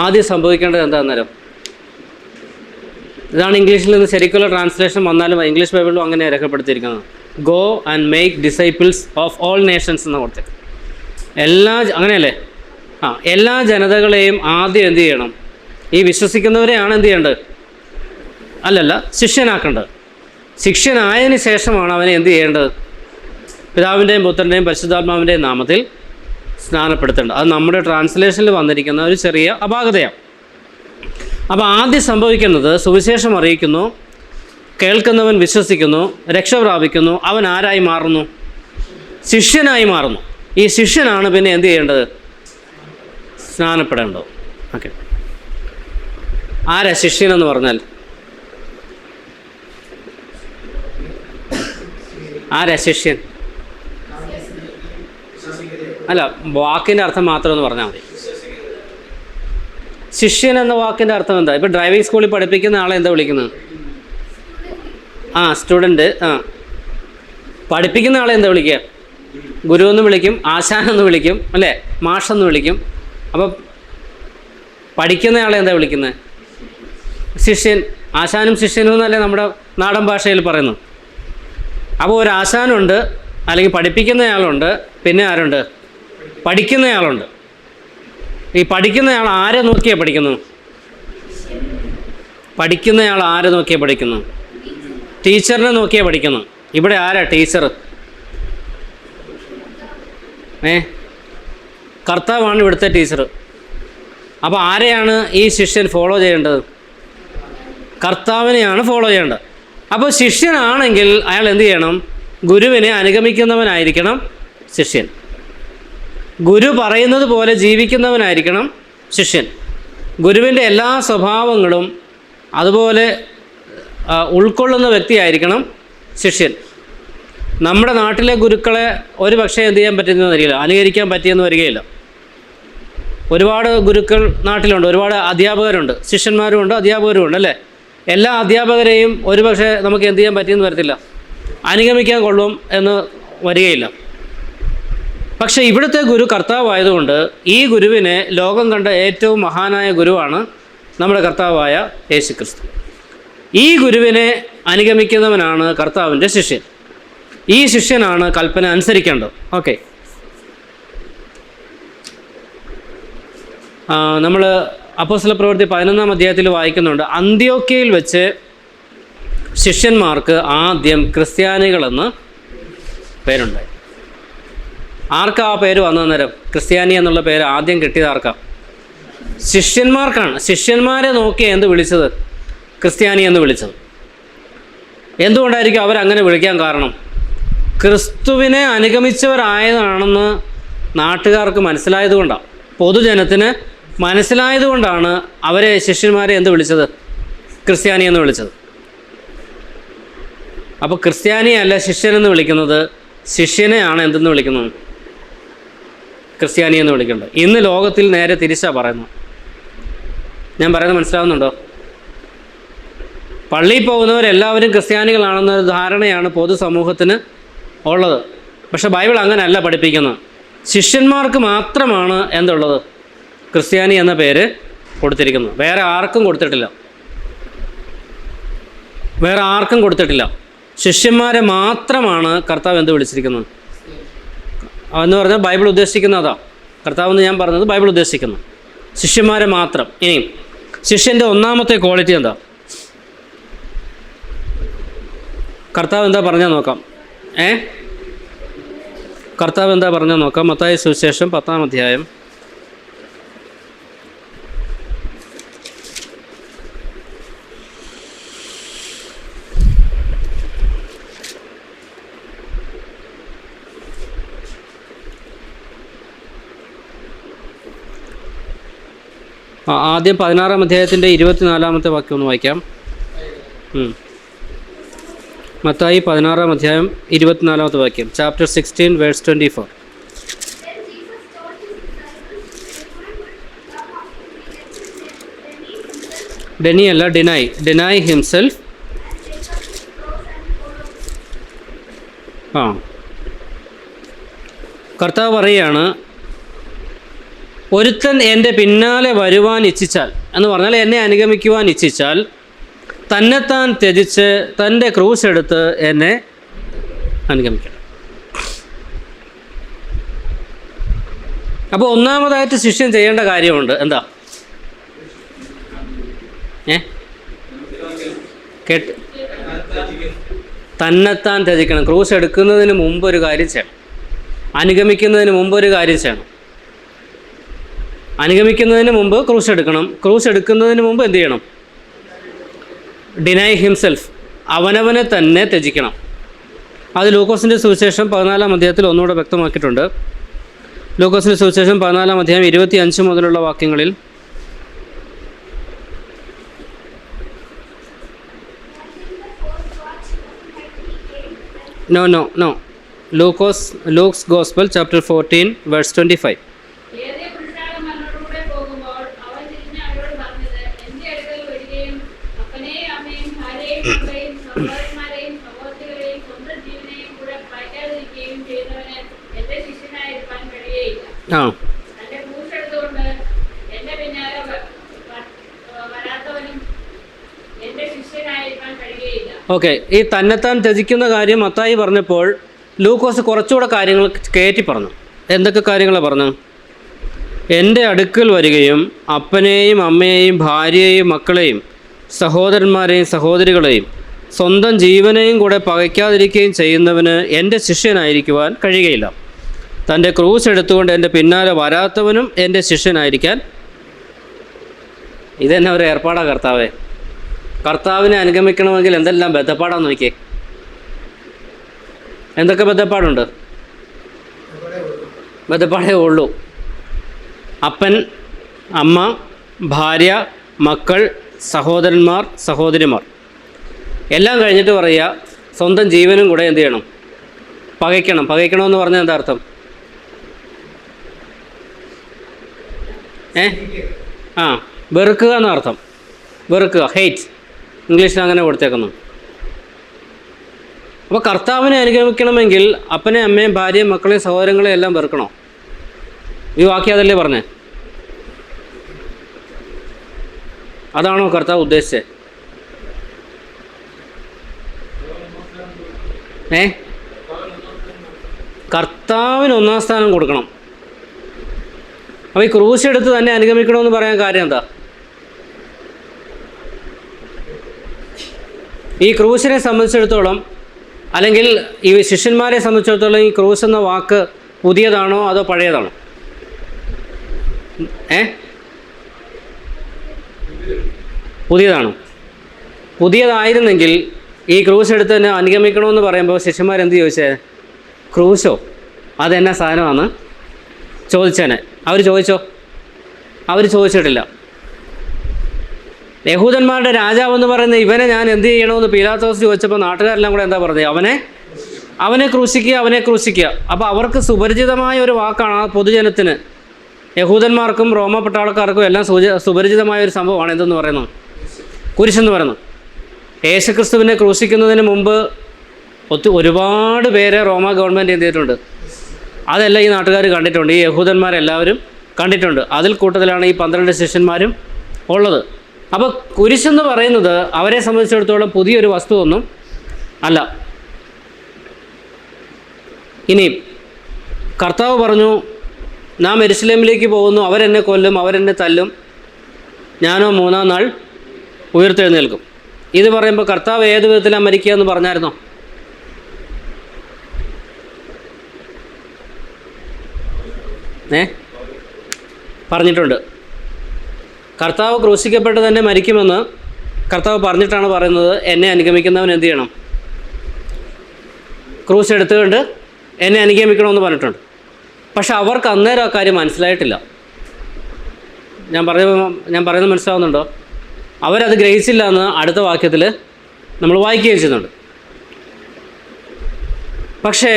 ആദ്യം സംഭവിക്കേണ്ടത് എന്താ അന്നേരം? ഇതാണ് ഇംഗ്ലീഷിൽ നിന്ന് ശരിക്കുള്ള ട്രാൻസ്ലേഷൻ വന്നാലും ഇംഗ്ലീഷ് ബൈബിളിലും അങ്ങനെ രേഖപ്പെടുത്തിയിരിക്കുന്നത്. Go and make disciples of all Nations എന്ന് കൊടുത്തത്. അങ്ങനെയല്ലേ? എല്ലാ ജനതകളെയും ആദ്യം എന്ത് ചെയ്യണം? ഈ വിശ്വസിക്കുന്നവരെയാണ് എന്ത് ചെയ്യേണ്ടത്? അല്ലല്ല, ശിഷ്യനാക്കേണ്ടത്. ശിഷ്യനായതിനു ശേഷമാണ് അവനെ എന്ത് ചെയ്യേണ്ടത്? പിതാവിൻ്റെയും പുത്രൻ്റെയും പരിശുദ്ധാത്മാവിൻ്റെയും നാമത്തിൽ സ്നാനപ്പെടുത്തേണ്ടത്. അത് നമ്മുടെ ട്രാൻസ്ലേഷനിൽ വന്നിരിക്കുന്ന ഒരു ചെറിയ അപാകതയാണ്. അപ്പോൾ ആദ്യം സംഭവിക്കുന്നത് സുവിശേഷം അറിയിക്കുന്നു, കേൾക്കുന്നവൻ വിശ്വസിക്കുന്നു, രക്ഷ പ്രാപിക്കുന്നു, അവൻ ആരായി മാറുന്നു? ശിഷ്യനായി മാറുന്നു. ഈ ശിഷ്യനാണ് പിന്നെ എന്ത് ചെയ്യേണ്ടത്? സ്നാനപ്പെടേണ്ടത്. ഓക്കെ, ആരാ ശിഷ്യനെന്ന് പറഞ്ഞാൽ? ആരാ ശിഷ്യൻ? അല്ല, വാക്കിൻ്റെ അർത്ഥം മാത്രം ഒന്ന് പറഞ്ഞാൽ മതി. ശിഷ്യൻ എന്ന വാക്കിൻ്റെ അർത്ഥം എന്താ? ഇപ്പോൾ ഡ്രൈവിംഗ് സ്കൂളിൽ പഠിപ്പിക്കുന്ന ആളെ എന്താ വിളിക്കുന്നത്? സ്റ്റുഡൻറ്റ്. പഠിപ്പിക്കുന്ന ആളെ എന്താ വിളിക്കുക? ഗുരു എന്ന് വിളിക്കും, ആശാനെന്ന് വിളിക്കും, അല്ലേ? മാഷെന്ന് വിളിക്കും. അപ്പോൾ പഠിക്കുന്നയാളെ എന്താ വിളിക്കുന്നത്? ശിഷ്യൻ. ആശാനും ശിഷ്യനും എന്നല്ലേ നമ്മുടെ നാടൻ ഭാഷയിൽ പറയുന്നു. അപ്പോൾ ഒരു ആശാനുണ്ട്, അല്ലെങ്കിൽ പഠിപ്പിക്കുന്നയാളുണ്ട്, പിന്നെ ആരുണ്ട്? പഠിക്കുന്നയാളുണ്ട്. ഈ പഠിക്കുന്നയാൾ ആരെ നോക്കിയാണ് പഠിക്കുന്നത്? പഠിക്കുന്നയാൾ ആരെ നോക്കിയാണ് പഠിക്കുന്നു? ടീച്ചറിനെ നോക്കിയാണ് പഠിക്കുന്നു. ഇവിടെ ആരാ ടീച്ചർ? കർത്താവാണ് ഇവിടുത്തെ ടീച്ചർ. അപ്പോൾ ആരെയാണ് ഈ ശിഷ്യൻ ഫോളോ ചെയ്യേണ്ടത്? കർത്താവിനെയാണ് ഫോളോ ചെയ്യേണ്ടത്. അപ്പോൾ ശിഷ്യനാണെങ്കിൽ അയാൾ എന്ത് ചെയ്യണം? ഗുരുവിനെ അനുഗമിക്കുന്നവനായിരിക്കണം ശിഷ്യൻ. ഗുരു പറയുന്നത് പോലെ ജീവിക്കുന്നവനായിരിക്കണം ശിഷ്യൻ. ഗുരുവിൻ്റെ എല്ലാ സ്വഭാവങ്ങളും അതുപോലെ ഉൾക്കൊള്ളുന്ന വ്യക്തിയായിരിക്കണം ശിഷ്യൻ. നമ്മുടെ നാട്ടിലെ ഗുരുക്കളെ ഒരു പക്ഷേ എന്ത് ചെയ്യാൻ പറ്റുമെന്ന് വരികയില്ല, അനുകരിക്കാൻ പറ്റിയെന്ന് വരികയില്ല. ഒരുപാട് ഗുരുക്കൾ നാട്ടിലുണ്ട്, ഒരുപാട് അധ്യാപകരുണ്ട്, ശിഷ്യന്മാരുമുണ്ട്, അധ്യാപകരുമുണ്ട്, അല്ലേ? എല്ലാ അധ്യാപകരെയും ഒരു പക്ഷേ നമുക്ക് എന്ത് ചെയ്യാൻ പറ്റിയെന്ന് വരത്തില്ല, അനുഗമിക്കാൻ കൊള്ളും എന്ന് വരികയില്ല. പക്ഷേ ഇവിടുത്തെ ഗുരു കർത്താവായതുകൊണ്ട് ഈ ഗുരുവിനെ ലോകം കണ്ട ഏറ്റവും മഹാനായ ഗുരുവാണ് നമ്മുടെ കർത്താവായ യേശുക്രിസ്തു. ഈ ഗുരുവിനെ അനുഗമിക്കുന്നവനാണ് കർത്താവിൻ്റെ ശിഷ്യൻ. ഈ ശിഷ്യനാണ് കൽപ്പന അനുസരിക്കേണ്ടത്. ഓക്കെ, നമ്മൾ അപ്പോസ്തലപ്രവൃത്തി 11-ാം അധ്യായത്തിൽ വായിക്കുന്നുണ്ട്, അന്ത്യോക്യയിൽ വെച്ച് ശിഷ്യന്മാർക്ക് ആദ്യം ക്രിസ്ത്യാനികളെന്ന് പേരുണ്ടായി. ആർക്കാ ആ പേര് വന്ന നേരം? ക്രിസ്ത്യാനി എന്നുള്ള പേര് ആദ്യം കിട്ടിയത് ആർക്കാ? ശിഷ്യന്മാർക്കാണ്. ശിഷ്യന്മാരെ നോക്കി എന്ത് വിളിച്ചത്? ക്രിസ്ത്യാനി എന്ന് വിളിച്ചത്. എന്തുകൊണ്ടായിരിക്കും അവരങ്ങനെ വിളിക്കാൻ കാരണം? ക്രിസ്തുവിനെ അനുഗമിച്ചവരായതാണെന്ന് നാട്ടുകാർക്ക് മനസ്സിലായതുകൊണ്ടാണ്, പൊതുജനത്തിന് മനസ്സിലായതുകൊണ്ടാണ് അവരെ ശിഷ്യന്മാരെ എന്ത് വിളിച്ചത്? ക്രിസ്ത്യാനി എന്ന് വിളിച്ചത്. അപ്പോൾ ക്രിസ്ത്യാനിയല്ല ശിഷ്യനെന്ന് വിളിക്കുന്നത്, ശിഷ്യനെയാണ് എന്തെന്ന് വിളിക്കുന്നത്? ക്രിസ്ത്യാനി എന്ന് വിളിക്കേണ്ടത്. ഇന്ന് ലോകത്തിൽ നേരെ തിരിച്ചാണ് പറയുന്നത്. ഞാൻ പറയുന്നത് മനസ്സിലാവുന്നുണ്ടോ? പള്ളിയിൽ പോകുന്നവരെല്ലാവരും ക്രിസ്ത്യാനികളാണെന്നൊരു ധാരണയാണ് പൊതുസമൂഹത്തിന് ഉള്ളത്. പക്ഷെ ബൈബിൾ അങ്ങനെയല്ല പഠിപ്പിക്കുന്നത്. ശിഷ്യന്മാർക്ക് മാത്രമാണ് എന്തുള്ളത്? ക്രിസ്ത്യാനി എന്ന പേര് കൊടുത്തിരിക്കുന്നത്. വേറെ ആർക്കും കൊടുത്തിട്ടില്ല. വേറെ ആർക്കും കൊടുത്തിട്ടില്ല. ശിഷ്യന്മാരെ മാത്രമാണ് കർത്താവ് എന്ത് വിളിച്ചിരിക്കുന്നത് എന്ന് പറഞ്ഞാൽ ബൈബിൾ ഉദ്ദേശിക്കുന്നതാ. കർത്താവെന്ന് ഞാൻ പറഞ്ഞത് ബൈബിൾ ഉദ്ദേശിക്കുന്നു ശിഷ്യന്മാരെ മാത്രം. ഇനി ശിഷ്യൻ്റെ ഒന്നാമത്തെ ക്വാളിറ്റി എന്താ? കർത്താവ് എന്താ പറഞ്ഞാൽ നോക്കാം. കർത്താവ് എന്താ പറഞ്ഞാൽ നോക്കാം. മത്തായി സുവിശേഷം 10-ാം അധ്യായം 16-ാം അധ്യായത്തിൻ്റെ 24-ാമത്തെ വാക്യം ഒന്ന് വായിക്കാം. മത്തായി 16-ാം അധ്യായം 24-ാമത്തെ വാക്യം, ചാപ്റ്റർ 16 വേഴ്സ് 24. ഡെനിയല്ല, ഡിനൈ ഹിംസെൽഫ്. കർത്താവ് പറയുകയാണ്, ഒരുത്തൻ എൻ്റെ പിന്നാലെ വരുവാൻ ഇച്ഛിച്ചാൽ എന്ന് പറഞ്ഞാൽ എന്നെ അനുഗമിക്കുവാൻ ഇച്ഛിച്ചാൽ തന്നെത്താൻ ത്യജിച്ച് തൻ്റെ ക്രൂശ് എടുത്ത് എന്നെ അനുഗമിക്കണം. അപ്പോൾ ഒന്നാമതായിട്ട് ശിഷ്യൻ ചെയ്യേണ്ട കാര്യമുണ്ട്. എന്താ? കേട്ട് തന്നെത്താൻ ത്യജിക്കണം. ക്രൂശ് എടുക്കുന്നതിന് മുമ്പ് ഒരു കാര്യം ചെയ്യണം, അനുഗമിക്കുന്നതിന് മുമ്പ് ഒരു കാര്യം ചെയ്യണം. അനുഗമിക്കുന്നതിന് മുമ്പ് ക്രൂശ് എടുക്കണം. ക്രൂശ് എടുക്കുന്നതിന് മുമ്പ് എന്ത് ചെയ്യണം? ഡിനൈ ഹിംസെൽഫ്, അവനവനെ തന്നെ ത്യജിക്കണം. അത് ലൂക്കോസിൻ്റെ സുവിശേഷം 14-ാം അധ്യായത്തിൽ ഒന്നുകൂടെ വ്യക്തമാക്കിയിട്ടുണ്ട്. ലൂക്കോസിൻ്റെ സുവിശേഷം 14-ാം അധ്യായം 25 മുതലുള്ള വാക്യങ്ങളിൽ, No. Luke's Gospel, chapter 14, verse 25. Okay, ഈ തന്നെത്താൻ ത്യജിക്കുന്ന കാര്യം മത്തായി പറഞ്ഞപ്പോൾ ലൂക്കോസ് കുറച്ചുകൂടെ കാര്യങ്ങൾ കയറ്റി പറഞ്ഞു. എന്തൊക്കെ കാര്യങ്ങളാണ് പറഞ്ഞു? എൻ്റെ അടുക്കൽ വരികയും അപ്പനെയും അമ്മയെയും ഭാര്യയെയും മക്കളെയും സഹോദരന്മാരെയും സഹോദരികളെയും സ്വന്തം ജീവനെയും കൂടെ പകയ്ക്കാതിരിക്കുകയും ചെയ്യുന്നവന് എൻ്റെ ശിഷ്യനായിരിക്കുവാൻ കഴിയുകയില്ല. തൻ്റെ ക്രൂശ് എടുത്തുകൊണ്ട് എൻ്റെ പിന്നാലെ വരാത്തവനും എൻ്റെ ശിഷ്യനായിരിക്കാൻ. ഇതെന്നെ ഒരു ഏർപ്പാടാണ് കർത്താവേ. കർത്താവിനെ അനുഗമിക്കണമെങ്കിൽ എന്തെല്ലാം ബദ്ധപ്പാടാന്ന് നോക്കിയേ. എന്തൊക്കെ ബദ്ധപ്പാടുണ്ട്? ബദ്ധപ്പാടേ ഉള്ളൂ. അപ്പൻ, അമ്മ, ഭാര്യ, മക്കൾ, സഹോദരന്മാർ, സഹോദരിമാർ എല്ലാം കഴിഞ്ഞിട്ട് പറയുക സ്വന്തം ജീവനും കൂടെ എന്ത് ചെയ്യണം? പകയ്ക്കണം. പകയ്ക്കണമെന്ന് പറഞ്ഞാൽ എന്താ അർത്ഥം? വെറുക്കുക എന്നർത്ഥം. വെറുക്കുക, ഹെയ്റ്റ്, ഇംഗ്ലീഷിൽ അങ്ങനെ കൊടുത്തേക്കുന്നു. അപ്പോൾ കർത്താവിനെ അനുഗമിക്കണമെങ്കിൽ അപ്പനെ അമ്മയും ഭാര്യയും മക്കളെയും സഹോദരങ്ങളെയും എല്ലാം വെറുക്കണോ? ഈ വാക്യം അതല്ലേ പറഞ്ഞേ? അതാണോ കർത്താവ് ഉദ്ദേശിച്ചത്? കർത്താവിന് ഒന്നാം സ്ഥാനം കൊടുക്കണം. അപ്പോൾ ഈ ക്രൂശ് എടുത്ത് തന്നെ അനുഗമിക്കണമെന്ന് പറയാൻ കാര്യം എന്താ? ഈ ക്രൂശിനെ സംബന്ധിച്ചിടത്തോളം, അല്ലെങ്കിൽ ഈ ശിഷ്യന്മാരെ സംബന്ധിച്ചിടത്തോളം, ഈ ക്രൂശ് എന്ന വാക്ക് പുതിയതാണോ അതോ പഴയതാണോ? പുതിയതാണോ? പുതിയതായിരുന്നെങ്കിൽ ഈ ക്രൂശ് എടുത്ത് തന്നെ അനുഗമിക്കണമെന്ന് പറയുമ്പോൾ ശിഷ്യന്മാരെന്ത് ചോദിച്ചേ? ക്രൂശോ, അതെന്നാ സാധനമാണ് ചോദിച്ചേനെ. അവർ ചോദിച്ചോ? അവർ ചോദിച്ചിട്ടില്ല. യഹൂദന്മാരുടെ രാജാവെന്ന് പറയുന്ന ഇവനെ ഞാൻ എന്ത് ചെയ്യണമെന്ന് പീലാത്തോസ് ചോദിച്ചപ്പോൾ നാട്ടുകാരെല്ലാം കൂടെ എന്താ പറഞ്ഞത്? അവനെ ക്രൂശിക്കുക. അപ്പോൾ അവർക്ക് സുപരിചിതമായ ഒരു വാക്കാണ് ആ പൊതുജനത്തിന്, യഹൂദന്മാർക്കും റോമ പട്ടാളക്കാർക്കും എല്ലാം സുപരിചിതമായ ഒരു സംഭവമാണ്. എന്തെന്ന് പറയുന്നു? കുരിശെന്ന് പറയുന്നു. യേശുക്രിസ്തുവിനെ ക്രൂശിക്കുന്നതിന് മുമ്പ് ഒരുപാട് പേരെ റോമ ഗവൺമെൻറ് എന്ത് ചെയ്തിട്ടുണ്ട്? അതെല്ലാം ഈ നാട്ടുകാർ കണ്ടിട്ടുണ്ട്, ഈ യഹൂദന്മാരെല്ലാവരും കണ്ടിട്ടുണ്ട്. അതിൽ കൂട്ടത്തിലാണ് ഈ 12 ശിഷ്യന്മാരും ഉള്ളത്. അപ്പോൾ കുരിശെന്ന് പറയുന്നത് അവരെ സംബന്ധിച്ചിടത്തോളം പുതിയൊരു വസ്തുവൊന്നും അല്ല. ഇനി കർത്താവ് പറഞ്ഞു, നാം യെരുശലേമിലേക്ക് പോകുന്നു, അവരെന്നെ കൊല്ലും, അവരെന്നെ തല്ലും, ഞാനോ 3-ാം നാൾ ഉയർത്തെഴുന്നേൽക്കും. ഇത് പറയുമ്പോൾ കർത്താവ് ഏത് വിധത്തിലാണ് മരിക്കുക എന്ന് പറഞ്ഞായിരുന്നോ? പറഞ്ഞിട്ടുണ്ട്. കർത്താവ് ക്രൂശിക്കപ്പെട്ട് തന്നെ മരിക്കുമെന്ന് കർത്താവ് പറഞ്ഞിട്ടാണ് പറയുന്നത്, എന്നെ അനുഗമിക്കുന്നവൻ എന്ത് ചെയ്യണം? ക്രൂശ് എടുത്തുകൊണ്ട് എന്നെ അനുഗമിക്കണമെന്ന് പറഞ്ഞിട്ടുണ്ട്. പക്ഷെ അവർക്ക് അന്നേരം ആ കാര്യം മനസ്സിലായിട്ടില്ല. ഞാൻ പറയുന്നത് മനസ്സിലാവുന്നുണ്ടോ? അവരത് ഗ്രഹിച്ചില്ല എന്ന് അടുത്ത വാക്യത്തിൽ നമ്മൾ വായിക്കുകയും ചെയ്യുന്നുണ്ട്. പക്ഷേ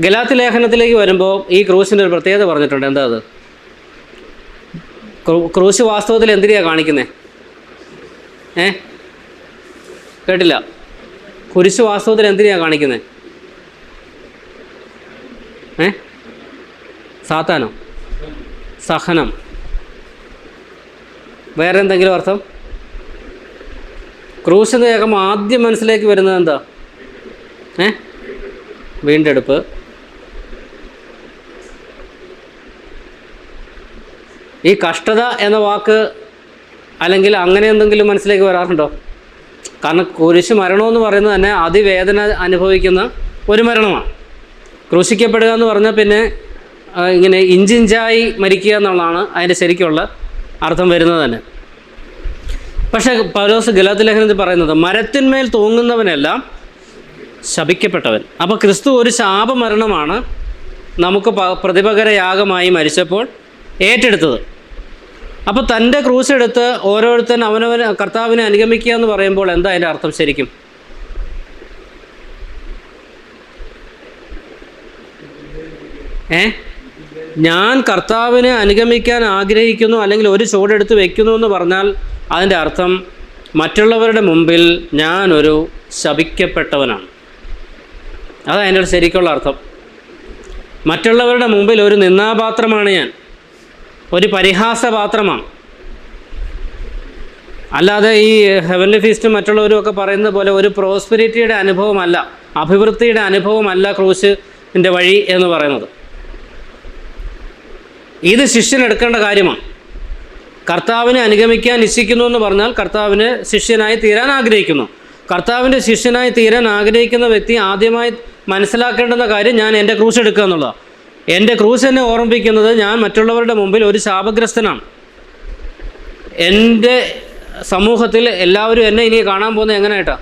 ഗലാത്യ ലേഖനത്തിലേക്ക് വരുമ്പോൾ ഈ ക്രൂശിൻ്റെ ഒരു പ്രത്യേകത പറഞ്ഞിട്ടുണ്ട്. എന്താ അത്? ക്രൂശ് വാസ്തവത്തിൽ എന്തിനാണ് കാണിക്കുന്നത്? കേട്ടില്ല. കുരിശ് വാസ്തവത്തിൽ എന്തിനാണ് കാണിക്കുന്നത്? സാത്താനോ? സഹനം. വേറെ എന്തെങ്കിലും അർത്ഥം? ക്രൂശ് എന്ന് കേൾക്കുമ്പോൾ ആദ്യം മനസ്സിലേക്ക് വരുന്നത് എന്താ? വീണ്ടെടുപ്പ്. ഈ കഷ്ടത എന്ന വാക്ക് അല്ലെങ്കിൽ അങ്ങനെ എന്തെങ്കിലും മനസ്സിലേക്ക് വരാറുണ്ടോ? കാരണം കുരിശ് മരണമെന്ന് പറയുന്നത് തന്നെ അതിവേദന അനുഭവിക്കുന്ന ഒരു മരണമാണ്. ക്രൂശിക്കപ്പെടുക എന്ന് പറഞ്ഞാൽ പിന്നെ ഇങ്ങനെ ഇഞ്ചിഞ്ചായി മരിക്കുക എന്നുള്ളതാണ് അതിൻ്റെ ശരിക്കുള്ള അർത്ഥം വരുന്നത് തന്നെ. പക്ഷേ പൗലോസ് ഗലാത്യ ലേഖനത്തിൽ പറയുന്നത് മരത്തിന്മേൽ തൂങ്ങുന്നവനെല്ലാം ശപിക്കപ്പെട്ടവൻ. അപ്പോൾ ക്രിസ്തു ഒരു ശാപമരണമാണ് നമുക്ക് പ്രതിപകരയാഗമായി മരിച്ചപ്പോൾ ഏറ്റെടുത്തത്. അപ്പോൾ തൻ്റെ ക്രൂശ് എടുത്ത് ഓരോരുത്തൻ അവനവന് കർത്താവിനെ അനുഗമിക്കുക എന്ന് പറയുമ്പോൾ എന്താ അതിൻ്റെ അർത്ഥം ശരിക്കും? ഞാൻ കർത്താവിനെ അനുഗമിക്കാൻ ആഗ്രഹിക്കുന്നു അല്ലെങ്കിൽ ഒരു ചുവടെടുത്ത് വയ്ക്കുന്നു എന്ന് പറഞ്ഞാൽ അതിൻ്റെ അർത്ഥം മറ്റുള്ളവരുടെ മുമ്പിൽ ഞാനൊരു ശപിക്കപ്പെട്ടവനാണ്. അതാണ് അതിൻ്റെ ശരിക്കുള്ള അർത്ഥം. മറ്റുള്ളവരുടെ മുമ്പിൽ ഒരു നിന്ദാപാത്രമാണ് ഞാൻ, ഒരു പരിഹാസപാത്രമാണ്. അല്ലാതെ ഈ ഹെവൻലി ഫീസ്റ്റും മറ്റുള്ളവരും ഒക്കെ പറയുന്നത് പോലെ ഒരു പ്രോസ്പെരിറ്റിയുടെ അനുഭവമല്ല, അഭിവൃദ്ധിയുടെ അനുഭവമല്ല ക്രൂശിൻ്റെ വഴി എന്ന് പറയുന്നത്. ഇത് ശിഷ്യനെടുക്കേണ്ട കാര്യമാണ്. കർത്താവിനെ അനുഗമിക്കാൻ ഇച്ഛിക്കുന്നു എന്ന് പറഞ്ഞാൽ കർത്താവിന് ശിഷ്യനായി തീരാൻ ആഗ്രഹിക്കുന്നു. കർത്താവിൻ്റെ ശിഷ്യനായി തീരാൻ ആഗ്രഹിക്കുന്ന വ്യക്തി ആദ്യമായി മനസ്സിലാക്കേണ്ടുന്ന കാര്യം ഞാൻ എൻ്റെ ക്രൂശ് എടുക്കുക എന്നുള്ളതാണ്. എൻ്റെ ക്രൂശ് എന്നെ ഓർമ്മിപ്പിക്കുന്നത് ഞാൻ മറ്റുള്ളവരുടെ മുമ്പിൽ ഒരു ശാപഗ്രസ്തനാണ്. എൻ്റെ സമൂഹത്തിൽ എല്ലാവരും എന്നെ ഇനി കാണാൻ പോകുന്നത് എങ്ങനെയായിട്ടാണ്?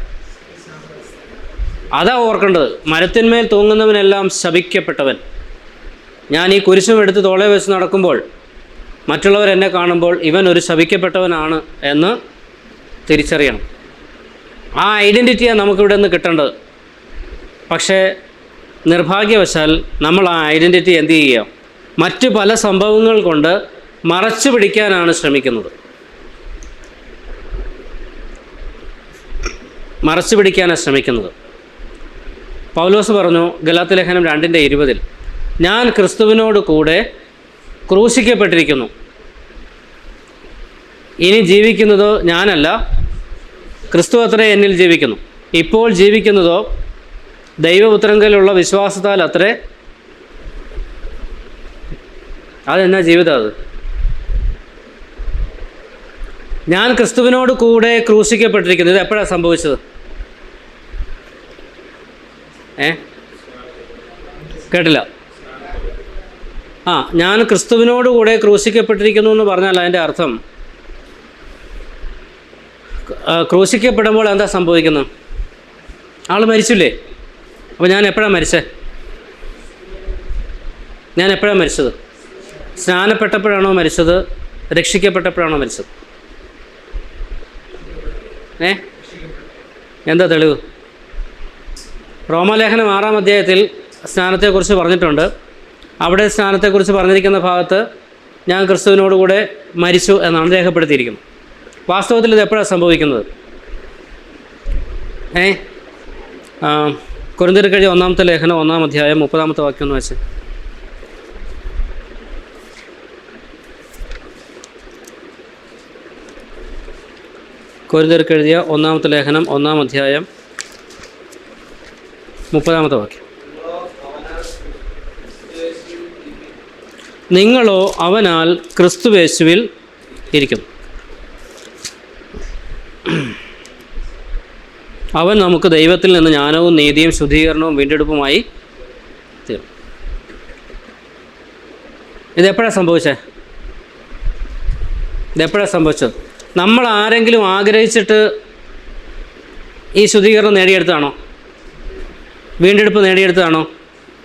അതാ ഓർക്കേണ്ടത്. മരത്തിന്മേൽ തൂങ്ങുന്നവനെല്ലാം ശപിക്കപ്പെട്ടവൻ. ഞാൻ ഈ കുരിശും എടുത്ത് തോളെ വെച്ച് നടക്കുമ്പോൾ മറ്റുള്ളവർ എന്നെ കാണുമ്പോൾ ഇവൻ ഒരു ശപിക്കപ്പെട്ടവനാണ് എന്ന് തിരിച്ചറിയണം. ആ ഐഡൻറ്റിറ്റിയാണ് നമുക്കിവിടെ നിന്ന് കിട്ടേണ്ടത്. പക്ഷേ നിർഭാഗ്യവശാൽ നമ്മൾ ആ ഐഡൻറ്റിറ്റി എന്ത് ചെയ്യുക? മറ്റു പല സംഭവങ്ങൾ കൊണ്ട് മറച്ചു പിടിക്കാനാണ് ശ്രമിക്കുന്നത്. പൗലോസ് പറഞ്ഞു ഗലാത്യ ലേഖനം 2:20, ഞാൻ ക്രിസ്തുവിനോട് കൂടെ ക്രൂശിക്കപ്പെട്ടിരിക്കുന്നു. ഇനി ജീവിക്കുന്നതോ ഞാനല്ല, ക്രിസ്തു അത്രേ എന്നിൽ ജീവിക്കുന്നു. ഇപ്പോൾ ജീവിക്കുന്നതോ ദൈവപുത്രങ്കലുള്ള വിശ്വാസത്താൽ അത്രേ. അതെന്നാ ജീവിതം? അത് ഞാൻ ക്രിസ്തുവിനോട് കൂടെ ക്രൂശിക്കപ്പെട്ടിരിക്കുന്നു. ഇത് എപ്പോഴാണ് സംഭവിച്ചത്? കേട്ടില്ല. ഞാൻ ക്രിസ്തുവിനോട് കൂടെ ക്രൂശിക്കപ്പെട്ടിരിക്കുന്നു എന്ന് പറഞ്ഞാൽ അതിൻ്റെ അർത്ഥം ക്രൂശിക്കപ്പെടുമ്പോൾ എന്താ സംഭവിക്കുന്നത്? ആൾ മരിച്ചില്ലേ? അപ്പോൾ ഞാൻ എപ്പോഴാണ് മരിച്ചത്? സ്നാനപ്പെട്ടപ്പോഴാണോ മരിച്ചത്? രക്ഷിക്കപ്പെട്ടപ്പോഴാണോ മരിച്ചത്? എന്താ തെളിവ്? റോമാലേഖനം 6-ാം അധ്യായത്തിൽ സ്നാനത്തെക്കുറിച്ച് പറഞ്ഞിട്ടുണ്ട്. അവിടെ സ്നാനത്തെക്കുറിച്ച് പറഞ്ഞിരിക്കുന്ന ഭാഗത്ത് ഞാൻ ക്രിസ്തുവിനോട് കൂടെ മരിച്ചു എന്നാണ് രേഖപ്പെടുത്തിയിരിക്കുന്നത്. വാസ്തവത്തിൽ ഇത് എപ്പോഴാണ് സംഭവിക്കുന്നത്? കൊരിന്ത്യർക്ക് എഴുതിയ 1-ാമത്തെ ലേഖനം 1-ാം അധ്യായം 30-ാമത്തെ വാക്യം ഒന്ന് വെച്ച്. കൊരിന്ത്യർക്ക് എഴുതിയ 1-ാമത്തെ ലേഖനം 1-ാം അധ്യായം 30-ാമത്തെ വാക്യം. നിങ്ങളോ അവനാൽ ക്രിസ്തുയേശുവിൽ ഇരിക്കുന്നു. അവൻ നമുക്ക് ദൈവത്തിൽ നിന്ന് ജ്ഞാനവും നീതിയും ശുദ്ധീകരണവും വീണ്ടെടുപ്പുമായി തീർന്നു. ഇതെപ്പോഴാണ് സംഭവിച്ചത്? നമ്മൾ ആരെങ്കിലും ആഗ്രഹിച്ചിട്ട് ഈ ശുദ്ധീകരണം നേടിയെടുത്താണോ? വീണ്ടെടുപ്പ് നേടിയെടുത്തതാണോ?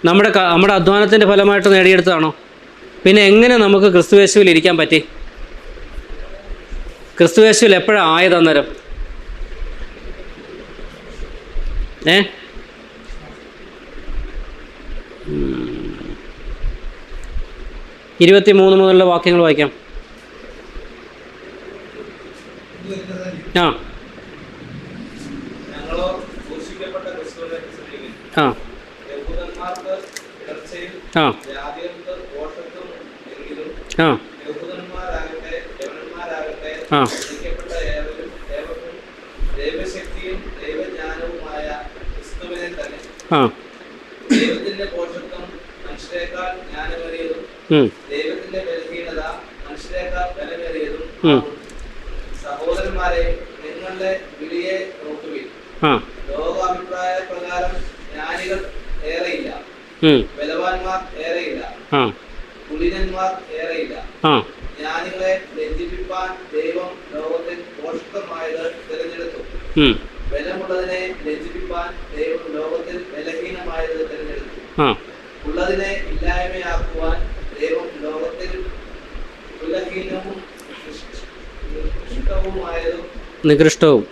നമ്മുടെ അധ്വാനത്തിൻ്റെ ഫലമായിട്ട് നേടിയെടുത്തതാണോ? പിന്നെ എങ്ങനെ നമുക്ക് ക്രിസ്തുയേശുവിൽ ഇരിക്കാൻ പറ്റി? ക്രിസ്തുയേശുവിൽ എപ്പോഴാണ് ആയത്? അന്നേരം 23 മുതലുള്ള വാക്യങ്ങൾ വായിക്കാം. ആ യഹൂദന്മാരാകട്ടെ യവനന്മാരാകട്ടെ ആ വിളിക്കപ്പെട്ട ഏവർക്കും ദൈവശക്തിയും ദൈവജ്ഞാനവുമായ ക്രിസ്തുവിനെ തന്നെ ആ ദൈവത്തിന്റെ പോഷത്വം മനുഷ്യരെക്കാൾ ജ്ഞാനമേറിയതും ദൈവത്തിന്റെ ബലഹീനത മനുഷ്യരെക്കാൾ ബലമേറിയതും ആകുന്നു. സഹോദരന്മാരെ, നിങ്ങളുടെ വിളിയെ നോക്കുവിൻ. ലോകാഭിപ്രായ പ്രകാരം ജ്ഞാനികൾ ഏറെയില്ല, ബലവാന്മാർ ഏറെയില്ല, കുലീനന്മാർ ഏറെയില്ല. ജ്ഞാനികളെ ലജ്ജിപ്പിപ്പാൻ ദൈവം ലോകത്തിൽ പോഷകമായത് തിരഞ്ഞെടുത്തു. ബലമുള്ളതിനെ ലജ്ജിപ്പിപ്പാൻ ദൈവം ലോകത്തിൽ ബലഹീനമായത് തിരഞ്ഞെടുത്തു. ഉള്ളതിനെ ഇല്ലായ്മയാക്കുവാൻ ദൈവം ലോകത്തിൽ ബലഹീനവും നികൃഷ്ടവും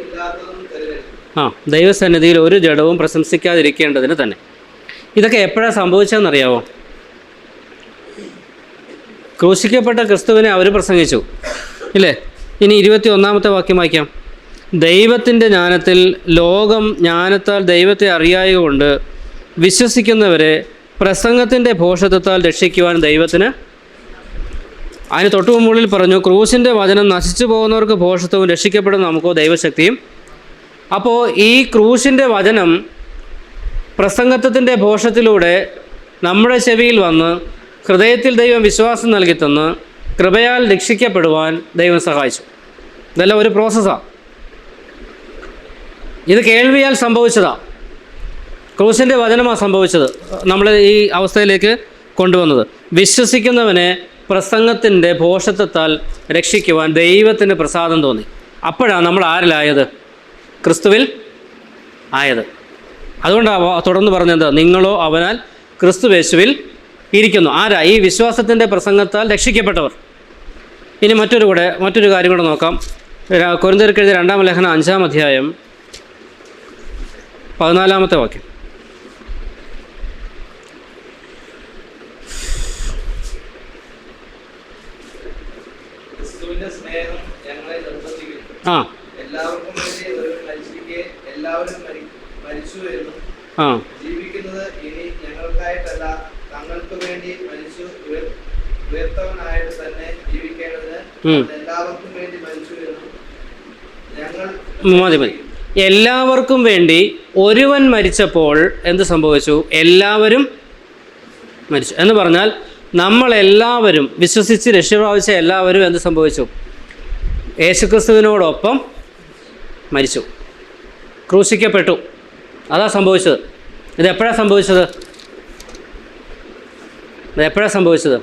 ഇല്ലാത്തതും തിരഞ്ഞെടുത്തു. ദൈവസന്നിധിയിൽ ഒരു ജഡവും പ്രശംസിക്കാതിരിക്കേണ്ടതിന് തന്നെ. ഇതൊക്കെ എപ്പോഴാണ് സംഭവിച്ചതെന്നറിയാവോ? ക്രൂശിക്കപ്പെട്ട ക്രിസ്തുവിനെ അവർ പ്രസംഗിച്ചു ഇല്ലേ? ഇനി 21-ാമത്തെ വാക്യം വായിക്കാം. ദൈവത്തിൻ്റെ ജ്ഞാനത്തിൽ ലോകം ജ്ഞാനത്താൽ ദൈവത്തെ അറിയായതുകൊണ്ട് വിശ്വസിക്കുന്നവരെ പ്രസംഗത്തിൻ്റെ ഭോഷത്വത്താൽ രക്ഷിക്കുവാൻ ദൈവത്തിന്. അതിന് തൊട്ടു മുകളിൽ പറഞ്ഞു, ക്രൂശിൻ്റെ വചനം നശിച്ചു പോകുന്നവർക്ക് ഭോഷത്വവും രക്ഷിക്കപ്പെടുന്ന നമുക്കോ ദൈവശക്തിയും. അപ്പോൾ ഈ ക്രൂശിൻ്റെ വചനം പ്രസംഗത്വത്തിൻ്റെ ഭോഷത്തിലൂടെ നമ്മുടെ ചെവിയിൽ വന്ന് ഹൃദയത്തിൽ ദൈവം വിശ്വാസം നൽകി തന്ന് കൃപയാൽ രക്ഷിക്കപ്പെടുവാൻ ദൈവം സഹായിച്ചു. ഇതെല്ലാം ഒരു പ്രോസസ്സാണ്. ഇത് കേൾവിയാൽ സംഭവിച്ചതാണ്. ക്രൂശിൻ്റെ വചനമാണ് സംഭവിച്ചത്, നമ്മളെ ഈ അവസ്ഥയിലേക്ക് കൊണ്ടുവന്നത്. വിശ്വസിക്കുന്നവനെ പ്രസംഗത്തിൻ്റെ ഭോഷത്വത്താൽ രക്ഷിക്കുവാൻ ദൈവത്തിന് പ്രസാദം തോന്നി. അപ്പോഴാണ് നമ്മൾ ആരിലായത്? ക്രിസ്തുവിൽ ആയത്. അതുകൊണ്ടാണ് തുടർന്ന് പറഞ്ഞത്, നിങ്ങളോ അവനാൽ ക്രിസ്തുയേശുവിൽ ഇരിക്കുന്നു. ആരാ? ഈ വിശ്വാസത്തിൻ്റെ പ്രസംഗത്താൽ രക്ഷിക്കപ്പെട്ടവർ. ഇനി മറ്റൊരു കാര്യം കൂടെ നോക്കാം. കൊരിന്ത്യർക്ക് എഴുതിയ 2-ാം ലേഖനം 5-ാം അധ്യായം 14-ാമത്തെ വാക്യം. ക്രിസ്തുവിന്റെ സ്നേഹം ഞങ്ങളെ നിർബന്ധിക്കുന്നു. എല്ലാവർക്കും വേണ്ടി ഒരുവൻ മരിച്ചിരിക്കെ എല്ലാവരും മരിച്ചു എന്നും ജീവിക്കുന്നത് ഇനി ഞങ്ങൾക്കായിട്ടല്ല, തങ്ങൾക്ക് വേണ്ടി മരിച്ചു ഉയർത്തവനായിട്ട് തന്നെ ജീവിക്കേണ്ടതിന് എല്ലാവർക്കും വേണ്ടി മരിച്ചു എന്നും ഞങ്ങൾ. എല്ലാവർക്കും വേണ്ടി ഒരുവൻ മരിച്ചപ്പോൾ എന്ത് സംഭവിച്ചു? എല്ലാവരും മരിച്ചു എന്ന് പറഞ്ഞാൽ നമ്മളെല്ലാവരും വിശ്വസിച്ച് രക്ഷ പ്രാപിച്ച എല്ലാവരും എന്ത് സംഭവിച്ചു? യേശുക്രിസ്തുവിനോടൊപ്പം മരിച്ചു, ക്രൂശിക്കപ്പെട്ടു. അതാ സംഭവിച്ചത്. ഇതെപ്പോഴാണ് സംഭവിച്ചത്?